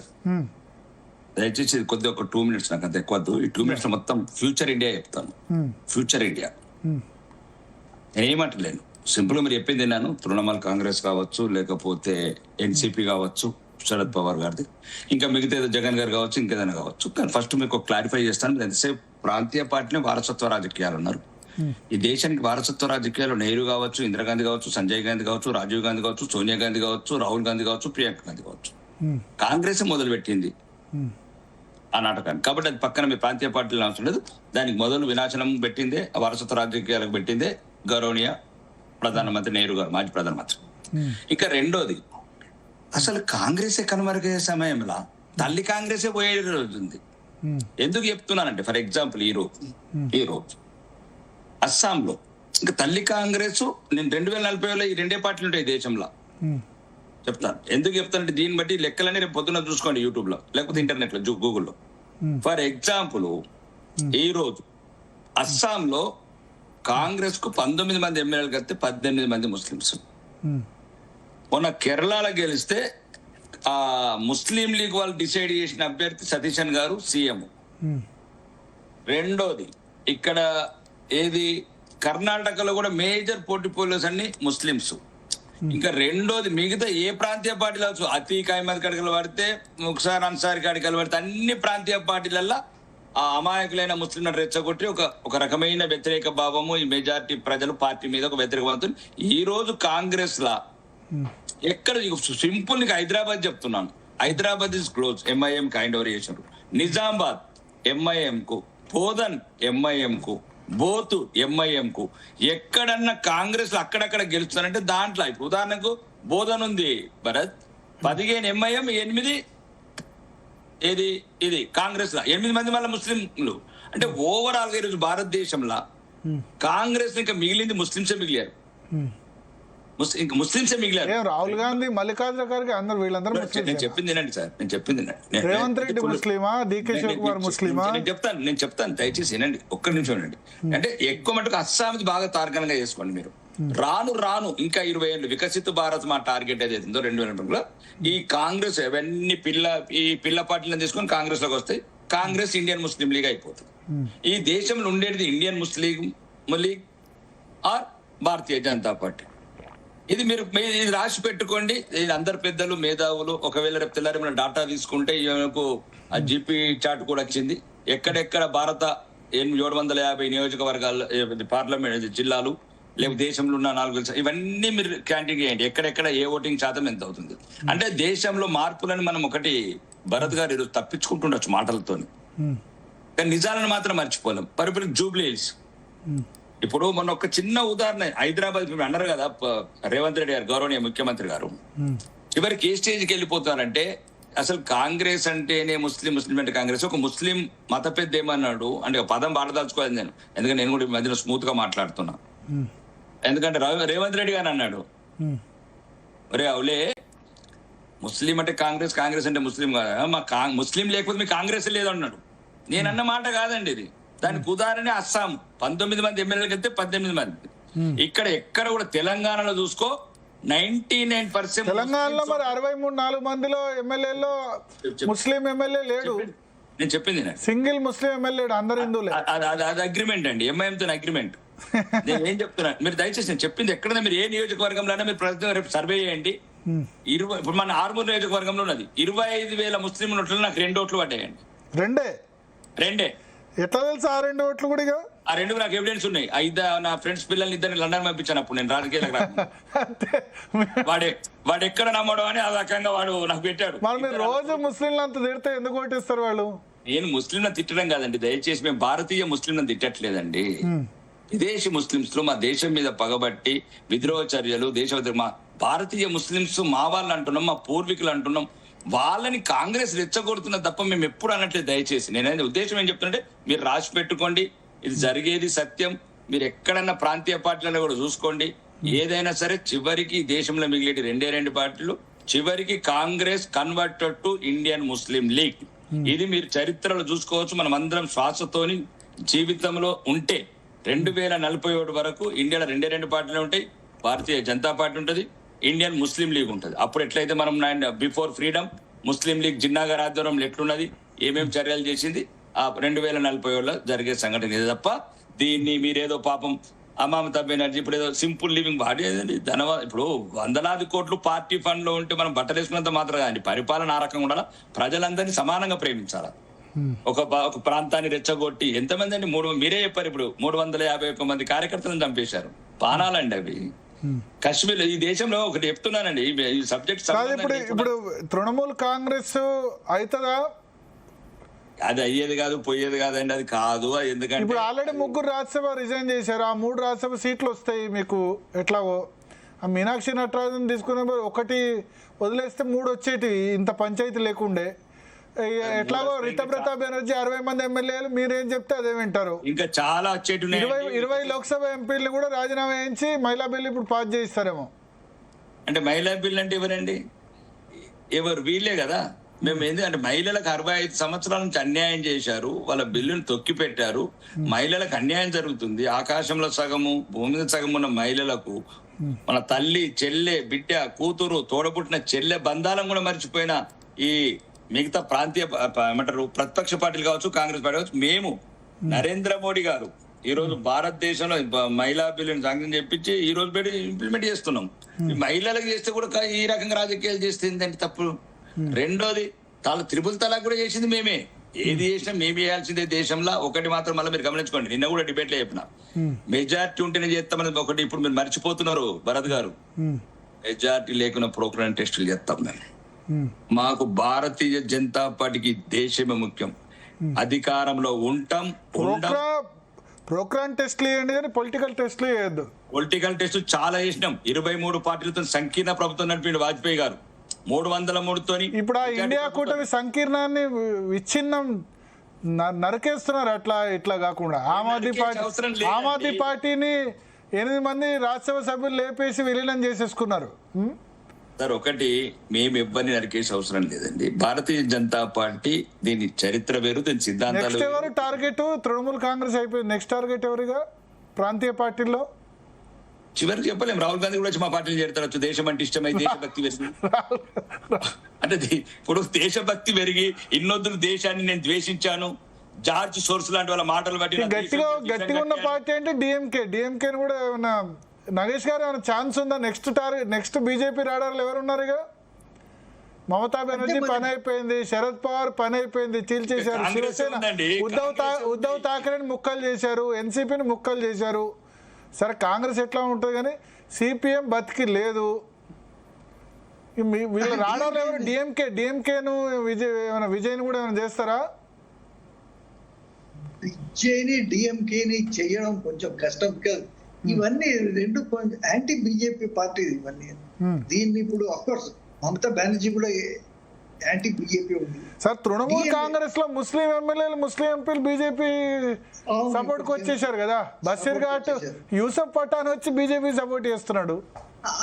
దయచేసి కొద్దిగా ఒక 2 minutes నాకు అంత ఎక్కువ వద్దు. ఈ 2 minutes మొత్తం ఫ్యూచర్ ఇండియా చెప్తాను. ఫ్యూచర్ ఇండియా నేను ఏమంటలేను, సింపుల్ గా మీరు చెప్పింది విన్నాను. తృణమూల్ కాంగ్రెస్ కావచ్చు, లేకపోతే ఎన్సీపీ కావచ్చు, శరద్ పవార్ గారిది, ఇంకా మిగతా ఏదో జగన్ గారు కావచ్చు, ఇంకేదైనా కావచ్చు. కానీ ఫస్ట్ మీకు క్లారిఫై చేస్తాను. మీరు ఎంతసేపు ప్రాంతీయ పార్టీని వారసత్వ రాజకీయాలు అన్నారు. ఈ దేశానికి వారసత్వ రాజకీయాలు నెహ్రూ కావచ్చు, ఇందిరాగాంధీ కావచ్చు, సంజయ్ గాంధీ కావచ్చు, రాజీవ్ గాంధీ కావచ్చు, సోనియా గాంధీ కావచ్చు, రాహుల్ గాంధీ కావచ్చు, ప్రియాంక గాంధీ కావచ్చు. కాంగ్రెస్ మొదలు పెట్టింది ఆ నాటకాన్ని. కాబట్టి అది పక్కన మీ ప్రాంతీయ పార్టీలు అవసరం లేదు. దానికి మొదలు వినాశనం పెట్టిందే, వారసత్వ రాజకీయాలకు పెట్టిందే గౌరవనీయ ప్రధానమంత్రి నెహ్రూ గారు, మాజీ ప్రధానమంత్రి. ఇంకా రెండోది, అసలు కాంగ్రెసే కనుమరుగయ్యే సమయంలో తల్లి కాంగ్రెసే పోయే రోజు ఉంది. ఎందుకు చెప్తున్నానంటే, ఫర్ ఎగ్జాంపుల్ ఈ రోజు అస్సాంలో ఇంకా తల్లి కాంగ్రెస్, నేను 2040లో ఈ రెండే పార్టీలు ఉంటాయి దేశంలో. చెప్తాను ఎందుకు చెప్తానంటే, దీన్ని బట్టి లెక్కలన్నీ రేపు పొద్దున్న చూసుకోండి యూట్యూబ్ లో, లేకపోతే ఇంటర్నెట్ లో, గూగుల్లో. ఫర్ ఎగ్జాంపుల్ ఈ రోజు అస్సాంలో కాంగ్రెస్ కు 19 మంది ఎమ్మెల్యేలు కలిస్తే 18 మంది ముస్లింస్. మొన్న కేరళలో గెలిస్తే ఆ ముస్లిం లీగ్ వాళ్ళు డిసైడ్ చేసిన అభ్యర్థి సతీశన్ గారు సీఎం. రెండోది, ఇక్కడ ఏది కర్ణాటకలో కూడా మేజర్ పోర్ట్ఫోలియోస్ అన్ని ముస్లింస్. ఇంకా రెండోది, మిగతా ఏ ప్రాంతీయ పార్టీలు అవచ్చు, అతీక్ అహ్మద్ కడకలు పడితే, ముఖ్తార్ అన్సారీ కడకలు పడితే, అన్ని ప్రాంతీయ పార్టీలల్లో ఆ అమాయకులైన ముస్లింలను రెచ్చగొట్టి ఒక రకమైన వ్యతిరేక భావము ఈ మెజారిటీ ప్రజలు పార్టీ మీద ఒక వ్యతిరేక భావం. ఈ రోజు కాంగ్రెస్ లా ఎక్కడ సింపుల్, నీకు హైదరాబాద్ చెప్తున్నాను, Hyderabad is close, MIM kind over చేసినారు. నిజామాబాద్ ఎంఐఎం కు, బోధన్ ఎంఐఎం కు, బోతు ఎంఐఎం కు. ఎక్కడన్నా కాంగ్రెస్ లో అక్కడక్కడ గెలుస్తారంటే దాంట్లో ఇప్పుడు ఉదాహరణకు బోధన్ ఉంది భరత్, 15 ఎంఐఎం, 8 ఇది కాంగ్రెస్ లా 8 మంది మళ్ళీ ముస్లింలు. అంటే ఓవరాల్ గా ఈరోజు భారతదేశంలో కాంగ్రెస్ ఇంకా మిగిలింది ముస్లింసే మిగిలారు, ముస్లింసే మిగిలారు. రాహుల్ గాంధీ, మల్లికార్జున ఖర్గే, అందరు వీళ్ళందరూ నేను చెప్పింది వినండి సార్, నేను చెప్పింది వినండి. రేవంత్ రెడ్డి ముస్లిమా, డికే శివకుమార్ ముస్లిమా? నేను చెప్తాను దయచేసి వినండి, ఒక్క నిమిషం వినండి. అంటే ఎక్కువ మటుకు అస్సాంది బాగా తార్కణంగా చేసుకోండి మీరు. రాను ఇంకా 20 ఏళ్ళు వికసిత భారత్ మా టార్గెట్ ఏదైతే ఉందో 2020లో ఈ కాంగ్రెస్ అవన్నీ పిల్ల పార్టీలను తీసుకొని కాంగ్రెస్ లోకి వస్తాయి. కాంగ్రెస్ ఇండియన్ ముస్లిం లీగ్ అయిపోతుంది. ఈ దేశంలో ఉండేది ఇండియన్ ముస్లిం లీగ్ ఆర్ భారతీయ జనతా పార్టీ. ఇది మీరు ఇది రాసి పెట్టుకోండి. ఇది అందరు పెద్దలు మేధావులు, ఒకవేళ రేపు తెల్లారి మనం డాటా తీసుకుంటే మనకు ఆ జీపీ చార్ట్ కూడా వచ్చింది. ఎక్కడెక్కడ భారత 750 నియోజకవర్గాలు, పార్లమెంట్ జిల్లాలు, లేకపోతే దేశంలో ఉన్న 4 ఇవన్నీ మీరు క్యాంటీన్ చేయండి. ఎక్కడెక్కడ ఏ ఓటింగ్ శాతం ఎంత అవుతుంది. అంటే దేశంలో మార్పులను మనం ఒకటి భరత్ గారు ఈరోజు తప్పించుకుంటుండొచ్చు మాటలతోని, కానీ నిజాలను మాత్రం మర్చిపోలేం. పరిపరి జూబ్లీ హిల్స్, ఇప్పుడు మొన్న ఒక చిన్న ఉదాహరణ, హైదరాబాద్ మీరు అన్నారు కదా, రేవంత్ రెడ్డి గారు గౌరవనీయ ముఖ్యమంత్రి గారు చివరికి ఏ స్టేజ్కి వెళ్ళిపోతారంటే, అసలు కాంగ్రెస్ అంటేనే ముస్లిం అంటే కాంగ్రెస్. ఒక ముస్లిం మత పెద్ద ఏమన్నాడు అంటే, పదం బాధదాచుకోవాలి నేను, ఎందుకంటే నేను కూడా ఈ మధ్యన స్మూత్ గా మాట్లాడుతున్నా. ఎందుకంటే రేవంత్ రెడ్డి గారు అన్నాడు, ఒరే అవులే ముస్లిం అంటే కాంగ్రెస్ అంటే ముస్లిం కాదా, మా ముస్లిం లేకపోతే మీ కాంగ్రెస్ లేదన్నాడు. నేను అన్న మాట కాదండి ఇది. దానికి ఉదాహరణ అస్సాం 19 మంది ఎమ్మెల్యేలకు వెళ్తే 18 మంది. ఎక్కడ కూడా తెలంగాణలో చూసుకో 99%. తెలంగాణలో మరి 63 మందిలో ఎమ్మెల్యేలో ముస్లిం ఎమ్మెల్యే లేడు. నేను చెప్పింది సింగిల్ ముస్లిం ఎమ్మెల్యే, అందరు హిందువులే. అది అగ్రిమెంట్ అండి, ఎంఐఎంతో అగ్రిమెంట్. నేను ఏం చెప్తున్నా, మీరు దయచేసి నేను చెప్పింది ఎక్కడైనా మీరు ఏ నియోజకవర్గంలోనే మీరు ప్రస్తుతం రేపు సర్వే చేయండి. ఇప్పుడు మన ఆర్మూర్ నియోజకవర్గంలో ఉన్నది 25,000 ముస్లిం ఓట్లు, నాకు 2 ఓట్లు పడ్డాయండి. రెండే ఎట్లా తెలుసు ఆ 2 ఓట్లు కూడా? ఆ 2 నాకు ఎవిడెన్స్ ఉన్నాయి. నా ఫ్రెండ్స్ పిల్లల్ని 2 లండన్ పంపించాను అప్పుడు నేను రాజకీయాలకు వాడు ఎక్కడ నమ్మడం అని ఆ రకంగా వాడు నాకు పెట్టాడు. మరి మీరు రోజు ముస్లింలు అంత తిడితే ఎందుకు ఓటేస్తారు వాళ్ళు? నేను ముస్లింలను తిట్టడం కాదండి, దయచేసి మేము భారతీయ ముస్లింలను తిట్టట్లేదండి. విదేశీ ముస్లింస్ లో మా దేశం మీద పగబట్టి విద్రోహ చర్యలు, మా భారతీయ ముస్లింస్ మా వాళ్ళు అంటున్నాం, మా పూర్వీకులు అంటున్నాం. వాళ్ళని కాంగ్రెస్ రెచ్చగొడుతున్న తప్ప మేము ఎప్పుడు అనట్లేదు. దయచేసి నేనైతే ఉద్దేశం ఏం చెప్తుంటే, మీరు రాసి పెట్టుకోండి, ఇది జరిగేది సత్యం. మీరు ఎక్కడన్నా ప్రాంతీయ పార్టీలను కూడా చూసుకోండి. ఏదైనా సరే చివరికి దేశంలో మిగిలేటి 2 పార్టీలు, చివరికి Congress converted to Indian Muslim league. ఇది మీరు చరిత్రలో చూసుకోవచ్చు. మనం అందరం శ్వాసతోని జీవితంలో ఉంటే 2047 వరకు ఇండియాలో 2 పార్టీలు ఉంటాయి. భారతీయ జనతా పార్టీ ఉంటుంది, ఇండియన్ ముస్లిం లీగ్ ఉంటుంది. అప్పుడు ఎట్లయితే మనం బిఫోర్ ఫ్రీడమ్ ముస్లిం లీగ్ జిన్నా గారి ఆధ్వర్యంలో ఎట్లున్నది, ఏమేం చర్యలు చేసింది ఆ 2040 జరిగే సంఘటన ఇది తప్ప దీన్ని మీరేదో పాపం మమతా బెనర్జీ ఇప్పుడు ఏదో సింపుల్ లివింగ్ బాడీ ఏదండి ఇప్పుడు వందలాది కోట్లు పార్టీ ఫండ్ లో ఉంటే మనం బట్టలు వేసుకున్నంత మాత్రం కాదండి, పరిపాలన ఆ రకంగా ఉండాలా, ప్రజలందరినీ సమానంగా ప్రేమించాలా. ఒక ప్రాంతాన్ని రెచ్చగొట్టి ఎంతమంది అండి మీరే చెప్పారు ఇప్పుడు 351 మంది కార్యకర్తలను చంపేశారు, పానాలండి అవి. కశ్మీర్ ఈ దేశంలో ఒకటి చెప్తున్నానండి, ఈ సబ్జెక్ట్ ఇప్పుడు తృణమూల్ కాంగ్రెస్ అవుతుందా? అది అయ్యేది కాదు, పోయేది కాదండి, అది కాదు. ఎందుకంటే ఇప్పుడు ఆల్రెడీ 3 రాజ్యసభ రిజైన్ చేశారు, ఆ 3 రాజ్యసభ సీట్లు వస్తాయి మీకు ఎట్లాగో. ఆ మీనాక్షి నటరాజన్ తీసుకునే 1 వదిలేస్తే 3 వచ్చేటివి, ఇంత పంచాయతీ లేకుండే. ఎట్లాగో రితబ్రత బెనర్జీ 60 మంది ఎమ్మెల్యేలు, మీరేం చెప్తే అదే వింటారు. ఇంకా చాలా 20 లోక్సభ ఎంపీలు కూడా రాజీనామా చేయించి మహిళా బిల్లు ఇప్పుడు పాస్ చేయిస్తారేమో. అంటే మహిళా బిల్లు అంటే ఎవరండి? ఎవరు? వీళ్ళే కదా. మేము ఏంటంటే మహిళలకు 65 సంవత్సరాల నుంచి అన్యాయం చేశారు, వాళ్ళ బిల్లును తొక్కి పెట్టారు, మహిళలకు అన్యాయం జరుగుతుంది. ఆకాశంలో సగము భూమి మీద సగం ఉన్న మహిళలకు మన తల్లి, చెల్లె, బిడ్డ, కూతురు, తోడబుట్టిన చెల్లె బంధాలను కూడా మర్చిపోయిన ఈ మిగతా ప్రాంతీయ ఏమంటారు ప్రతిపక్ష పార్టీలు కావచ్చు, కాంగ్రెస్ పార్టీ కావచ్చు, మేము నరేంద్ర మోడీ గారు ఈ రోజు భారతదేశంలో మహిళా బిల్లుని సాంక్షన్ చెప్పించి ఈ రోజు పెట్టి ఇంప్లిమెంట్ చేస్తున్నాం. మహిళలకు చేస్తే కూడా ఈ రకంగా రాజకీయాలు చేస్తే ఏంటంటే తప్పు. రెండోది త్రిపుల్ తలాక్ కూడా చేసింది మేమే. ఏది చేసినా మేము చేయాల్సిందే దేశంలో. ఒకటి మాత్రం మళ్ళీ మీరు గమనించుకోండి, నిన్న కూడా డిబేట్ లో చెప్పిన, మెజార్టీ ఉంటేనే చేస్తామని ఒకటి ఇప్పుడు మీరు మర్చిపోతున్నారు భరత్ గారు. మెజార్టీ లేకుండా ప్రోగ్రామ్ టెస్టులు చేస్తాం మేము. మాకు భారతీయ జనతా పార్టీకి దేశమే ముఖ్యం. అధికారంలో ఉంటాం. ప్రోగ్రామ్ టెస్ట్లు చేయండి కానీ పొలిటికల్ టెస్ట్లు చేయొద్దు. పొలిటికల్ టెస్ట్ చాలా చేసినాం. 23 పార్టీలతో సంకీర్ణ ప్రభుత్వం నడిపిండు వాజ్పేయి గారు, 303తోని. ఇప్పుడు ఆ ఇండియా కూటమి సంకీర్ణాన్ని విచ్ఛిన్నం నరికేస్తున్నారు. అట్లా ఇట్లా కాకుండా ఆమ్ ఆద్మీ పార్టీని 8 మంది రాజ్యసభ సభ్యులు లేపేసి విలీనం చేసేసుకున్నారు. సార్ ఒకటి, మేము ఎవరిని నరికేసే అవసరం లేదండి. భారతీయ జనతా పార్టీ దీని చరిత్ర వేరు, దీని సిద్ధాంతాలు. ఎవరు టార్గెట్? తృణమూల్ కాంగ్రెస్ అయిపోయింది. నెక్స్ట్ టార్గెట్ ఎవరుగా ప్రాంతీయ పార్టీల్లో? చివరికి చెప్పలేం. రాహుల్ గాంధీ కూడా వచ్చి మా పార్టీలు చేరుతారు. దేశం అంటే ఇష్టమై దేశభక్తి పెరిగి అంటే ఇప్పుడు దేశభక్తి పెరిగి ఇన్నొద్దులు దేశాన్ని నేను ద్వేషించాను, జార్జ్ సోర్స్ లాంటి వాళ్ళ మాటలు బట్టి గట్టిగా ఉన్న పార్టీ అంటే డిఎంకే కూడా ఏమన్నా నగేష్ గారు ఏమైనా ఛాన్స్ ఉందా? నెక్స్ట్ బీజేపీ రాడార్లు ఎవరున్నారు? ఇక మమతా బెనర్జీ పని అయిపోయింది, శరద్ పవార్ పని అయిపోయింది, చీల్చేశారు. శివసేన ఉద్ధవ్ ఠాకరేని ముక్కలు చేశారు, ఎన్సీపీని ముక్కలు చేశారు. సరే కాంగ్రెస్ ఎట్లా ఉంటుంది కానీ సిపిఎం బతికి లేదు. వీళ్ళు రాడార్లు ఎవరు? డిఎంకేను విజయ్ని కూడా ఏమైనా చేస్తారా? విజయ్ని డిఎంకేని చేయడం కొంచెం కష్టం కాదు. ఇవన్నీ 2 కొంచెం యాంటీ బీజేపీ పార్టీ ఇవన్నీ. దీన్ని ఇప్పుడు అఫ్కోర్స్ మమతా బెనర్జీ కూడా యాంటీ బీజేపీ ఉంది. సార్ తృణమూల్ కాంగ్రెస్ లో ముస్లిం ఎమ్మెల్యేలు, ముస్లిం ఎంపీలు బీజేపీ సపోర్ట్ కు వచ్చేసారు కదా. బషీర్ ఘాట్, యూసఫ్ పఠాన్ వచ్చి బీజేపీ సపోర్ట్ చేస్తున్నాడు.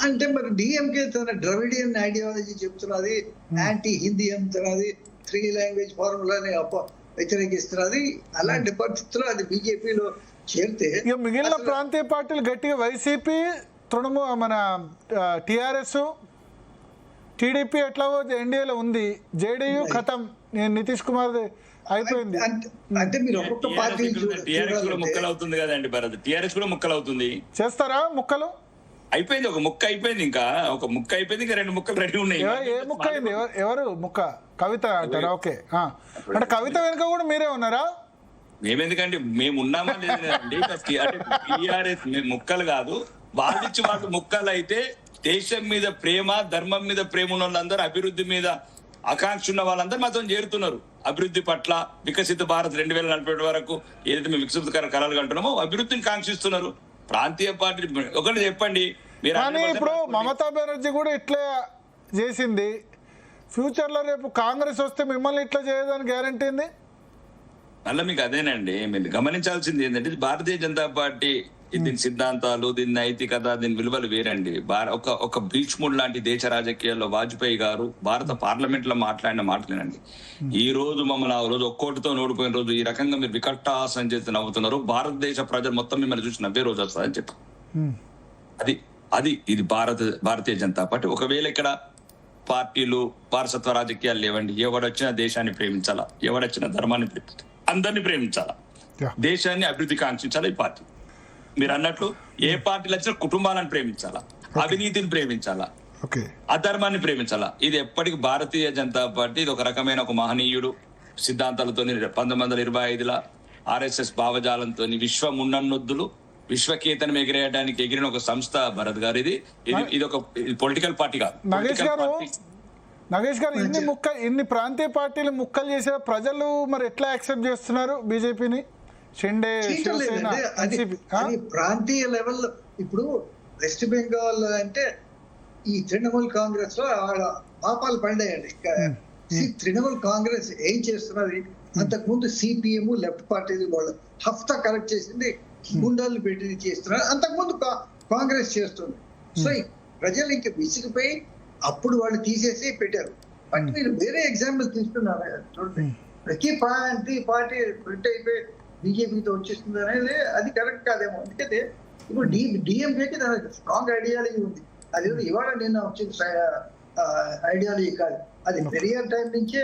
అంటే మరి డిఎంకే తన ద్రవిడియన్ ఐడియాలజీ చెప్తున్నది, యాంటీ హిందీ అంటున్నది, 3 లాంగ్వేజ్ ఫార్ములాని వ్యతిరేకిస్తున్నది. అలాంటి పరిస్థితుల్లో అది బీజేపీలో చేరితే ఇక మిగిలిన ప్రాంతీయ పార్టీలు గట్టిగా వైసీపీ, తృణమూల్, మన టిఆర్ఎస్, టీడీపీ ఎట్లాగో ఎన్డీఏలో ఉంది, జేడీయూ ఖతం, నితీష్ కుమార్ అయిపోయింది. అంటే మీరు ఒక్కొక్క పార్టీ టీఆర్ఎస్ కూడా ముక్కలు అవుతుంది కదండి భరత్. టీఆర్ఎస్ కూడా ముక్కలు అవుతుంది. చేస్తారా ముక్కలు? అయిపోయింది, ఒక ముక్క అయిపోయింది, ఇంకా ఒక ముక్క అయిపోయింది, ఇంకా 2 ముక్కలు రెడీ ఉన్నాయి. ఏ ముక్క అయింది? ఎవరు ముక్క? కవిత అంటారా? ఓకే, అంటే కవిత వెనుక కూడా మీరే ఉన్నారా? మేమెందుకండి, మేము ఉన్నామా లేదండి. టీఆర్ఎస్ ముక్కలు కాదు, వాళ్ళిచ్చి వాళ్ళు ముక్కలు అయితే దేశం మీద ప్రేమ, ధర్మం మీద ప్రేమ ఉన్న వాళ్ళందరూ, అభివృద్ధి మీద ఆకాంక్ష ఉన్న వాళ్ళందరూ మాతో చేరుతున్నారు. అభివృద్ధి పట్ల వికసిత భారత్ 2040 వరకు ఏదైతే మేము వికసిత కళలు కంటున్నామో అభివృద్ధిని కాంక్షిస్తున్నారు. ప్రాంతీయ పార్టీ ఒకటి చెప్పండి మీరు. కానీ ఇప్పుడు మమతా బెనర్జీ కూడా ఇట్లా చేసింది. ఫ్యూచర్ లో రేపు కాంగ్రెస్ వస్తే మిమ్మల్ని ఇట్లా చేయదని గ్యారంటీ ఉంది? మళ్ళీ మీకు అదేనండి, మీరు గమనించాల్సింది ఏంటంటే భారతీయ జనతా పార్టీ దీని సిద్ధాంతాలు, దీని నైతికత, దీని విలువలు వేరండి. ఒక భీష్ముడు లాంటి దేశ రాజకీయాల్లో వాజ్పేయి గారు భారత పార్లమెంట్ లో మాట్లాడిన మాటలేనండి. ఈ రోజు మమ్మల్ని ఆ రోజు ఒక్కోటితో ఓడిపోయిన రోజు ఈ రకంగా మీరు వికటాసం చేసి నవ్వుతున్నారు. భారతదేశ ప్రజలు మొత్తం మిమ్మల్ని చూసి నవ్వే రోజు వస్తుందని చెప్పి ఇది భారతీయ జనతా పార్టీ. ఒకవేళ ఇక్కడ పార్టీలు వారసత్వ రాజకీయాలు లేవండి. ఎవడొచ్చినా దేశాన్ని ప్రేమించాలా, ఎవడొచ్చినా ధర్మాన్ని ప్రేమించాలా, అందరినీ ప్రేమించాలా, దేశాన్ని అభివృద్ధి కాంక్షించాలా ఈ పార్టీ. మీరు అన్నట్లు ఏ పార్టీలు వచ్చినా కుటుంబాలను ప్రేమించాలా, అవినీతిని ప్రేమించాలా, అధర్మాన్ని ప్రేమించాలా. ఇది ఎప్పటికీ భారతీయ జనతా పార్టీ ఇది ఒక రకమైన ఒక మహనీయుడు సిద్ధాంతాలతో 1925 ఆర్ఎస్ఎస్ భావజాలంతో విశ్వమున్నొద్దులు విశ్వకేతనం ఎగిరేయడానికి ఎగిరిన ఒక సంస్థ భరత్ గారు. ఇది ఒక పొలిటికల్ పార్టీ కాదు. నగేష్ గారు ఇన్ని ప్రాంతీయ పార్టీలు ముక్కలు చేసే ప్రజలు మరి ఎట్లా యాక్సెప్ట్ చేస్తున్నారు బీజేపీని? ప్రాంతీయ లెవెల్ ఇప్పుడు వెస్ట్ బెంగాల్ అంటే ఈ తృణమూల్ కాంగ్రెస్ లో పాపాలు పండాయండి. తృణమూల్ కాంగ్రెస్ ఏం చేస్తున్నది, అంతకుముందు సిపిఎం లెఫ్ట్ పార్టీ వాళ్ళు హఫ్తా కరెక్ట్ చేసింది, గుండాలు పెట్టి చేస్తున్నారు. అంతకుముందు కాంగ్రెస్ చేస్తుంది. సో ప్రజలు ఇంకా విసిగిపోయి అప్పుడు వాళ్ళు తీసేసి పెట్టారు. బట్ మీరు వేరే ఎగ్జాంపుల్ తీసుకున్నారు చూడండి, ప్రతి పార్టీ ప్రింట్ అయిపోయి బీజేపీతో వచ్చేస్తుంది అనేది అది కరెక్ట్ కాదేమో. ఎందుకంటే ఇప్పుడు డిఎంకేకి స్ట్రాంగ్ ఐడియాలజీ ఉంది. అది ఇవాళ నిన్న వచ్చింది ఐడియాలజీ కాదు, అది పెరియార్ టైం నుంచే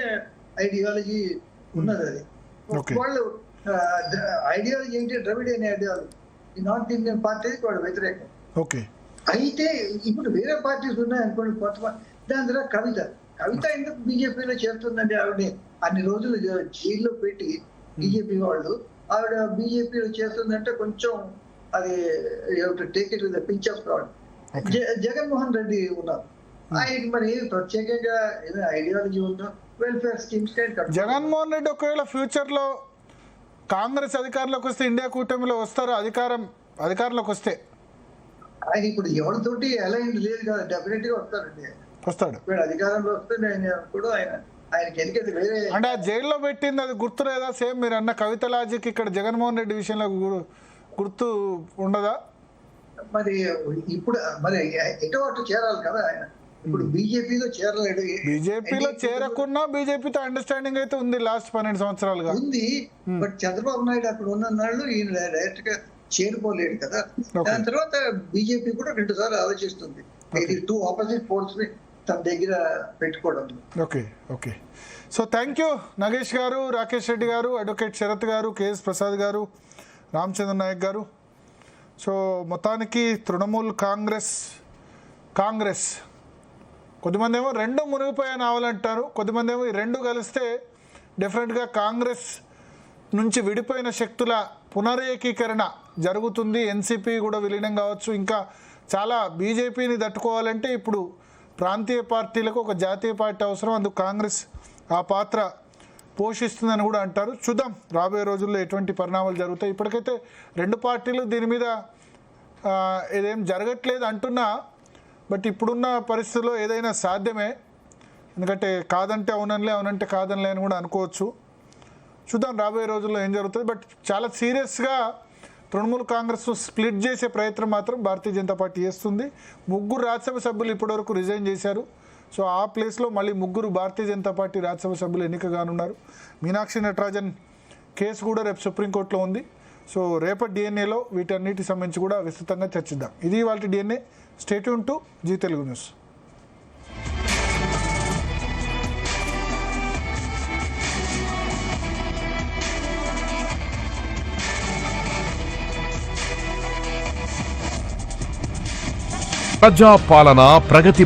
ఐడియాలజీ ఉన్నది. అది వాళ్ళు ఐడియాలజీ ఏంటి, ద్రవిడియన్ ఐడియాలజీ. ఈ నార్త్ ఇండియన్ పార్టీ వాడు వ్యతిరేకం. అయితే ఇప్పుడు వేరే పార్టీస్ ఉన్నాయనుకోండి కొంతమంది, దాని తర్వాత కవిత ఎందుకు బీజేపీలో చేరుతుందండి? ఆవిడ అన్ని రోజులు జైల్లో పెట్టి బీజేపీ వాళ్ళు ఆవిడ బీజేపీలో చేస్తుందంటే కొంచెం అది take it with pinch of salt. Jaganmohan Reddy ఉన్నారు, ఆయనకి మరి ప్రత్యేకంగా ఐడియాలజీ ఉందో, వెల్ఫేర్ స్కీమ్స్. జగన్మోహన్ రెడ్డి ఒకవేళ ఫ్యూచర్ లో కాంగ్రెస్ అధికారంలోకి వస్తే, ఇండియా కూటమిలో వస్తారు అధికారంలోకి వస్తే, ఆయన ఇప్పుడు ఎవరితోటి అలైన్ లేదు కదా, డెఫినెట్ గా వస్తాడు. అధికారంలో వస్తే నేను కూడా ఆయనకి ఎందుకంటే వేరే అంటే ఆ జైల్లో పెట్టింది అది గుర్తు లేదా? సేమ్ మీరు అన్న కవిత లాజిక్ ఇక్కడ జగన్మోహన్ రెడ్డి విషయంలో గుర్తు ఉండదా? మరి ఇప్పుడు మరి ఎటో అటు చేరాలి కదా ఆయన. ఇప్పుడు బీజేపీలో చేరలేడు. బీజేపీలో చేరకున్నా బీజేపీతో అండర్స్టాండింగ్ అయితే ఉంది లాస్ట్ 12 సంవత్సరాలుగా ఉంది. బట్ చంద్రబాబు నాయుడు అక్కడ ఉన్ననాళ్ళు ఈయన డైరెక్ట్ గా చేరిపోలేడు కదా. దాని తర్వాత బీజేపీ కూడా 2 సార్లు ఆలోచిస్తుంది ఇది 2 ఆపోజిట్ ఫోర్స్ ని తన దగ్గర పెట్టుకోవడం. Okay. So thank you Nagesh గారు, రాకేష్ రెడ్డి గారు, అడ్వకేట్ శరత్ గారు, కేఎస్ ప్రసాద్ గారు, రామచంద్ర నాయక్ గారు. సో మొత్తానికి తృణమూల్ కాంగ్రెస్ కొద్దిమంది ఏమో 2 మునిగిపోయాయని ఆవాలంటారు, కొద్దిమంది ఏమో ఈ 2 కలిస్తే డెఫినెట్గా కాంగ్రెస్ నుంచి విడిపోయిన శక్తుల పునరేకీకరణ జరుగుతుంది, ఎన్సీపీ కూడా విలీనం కావచ్చు. ఇంకా చాలా బీజేపీని తట్టుకోవాలంటే ఇప్పుడు ప్రాంతీయ పార్టీలకు ఒక జాతీయ పార్టీ అవసరం, అందుకు కాంగ్రెస్ ఆ పాత్ర పోషిస్తుందని కూడా అంటారు. చూద్దాం రాబోయే రోజుల్లో ఎటువంటి పరిణామాలు జరుగుతాయి. ఇప్పటికైతే 2 పార్టీలు దీని మీద ఇదేం జరగట్లేదు అంటున్నా, బట్ ఇప్పుడున్న పరిస్థితుల్లో ఏదైనా సాధ్యమే. ఎందుకంటే కాదంటే అవుననిలే, అవునంటే కాదనిలే అని కూడా అనుకోవచ్చు. చూద్దాం రాబోయే రోజుల్లో ఏం జరుగుతుంది. బట్ చాలా సీరియస్గా తృణమూల్ కాంగ్రెస్ స్ప్లిట్ చేసే ప్రయత్నం మాత్రం భారతీయ జనతా పార్టీ చేస్తుంది. 3 రాజ్యసభ సభ్యులు ఇప్పటివరకు రిజైన్ చేశారు. సో ఆ ప్లేస్లో మళ్ళీ 3 భారతీయ జనతా పార్టీ రాజ్యసభ సభ్యులు ఎన్నిక కానున్నారు. మీనాక్షి నటరాజన్ కేసు కూడా రేపు సుప్రీంకోర్టులో ఉంది. సో రేపటి డిఎన్ఏలో వీటన్నిటికి సంబంధించి కూడా విస్తృతంగా చర్చిద్దాం. ఇది వాళ్ళ DNA. Stay tuned to Zee Telugu news. ప్రజా పాలన ప్రగతి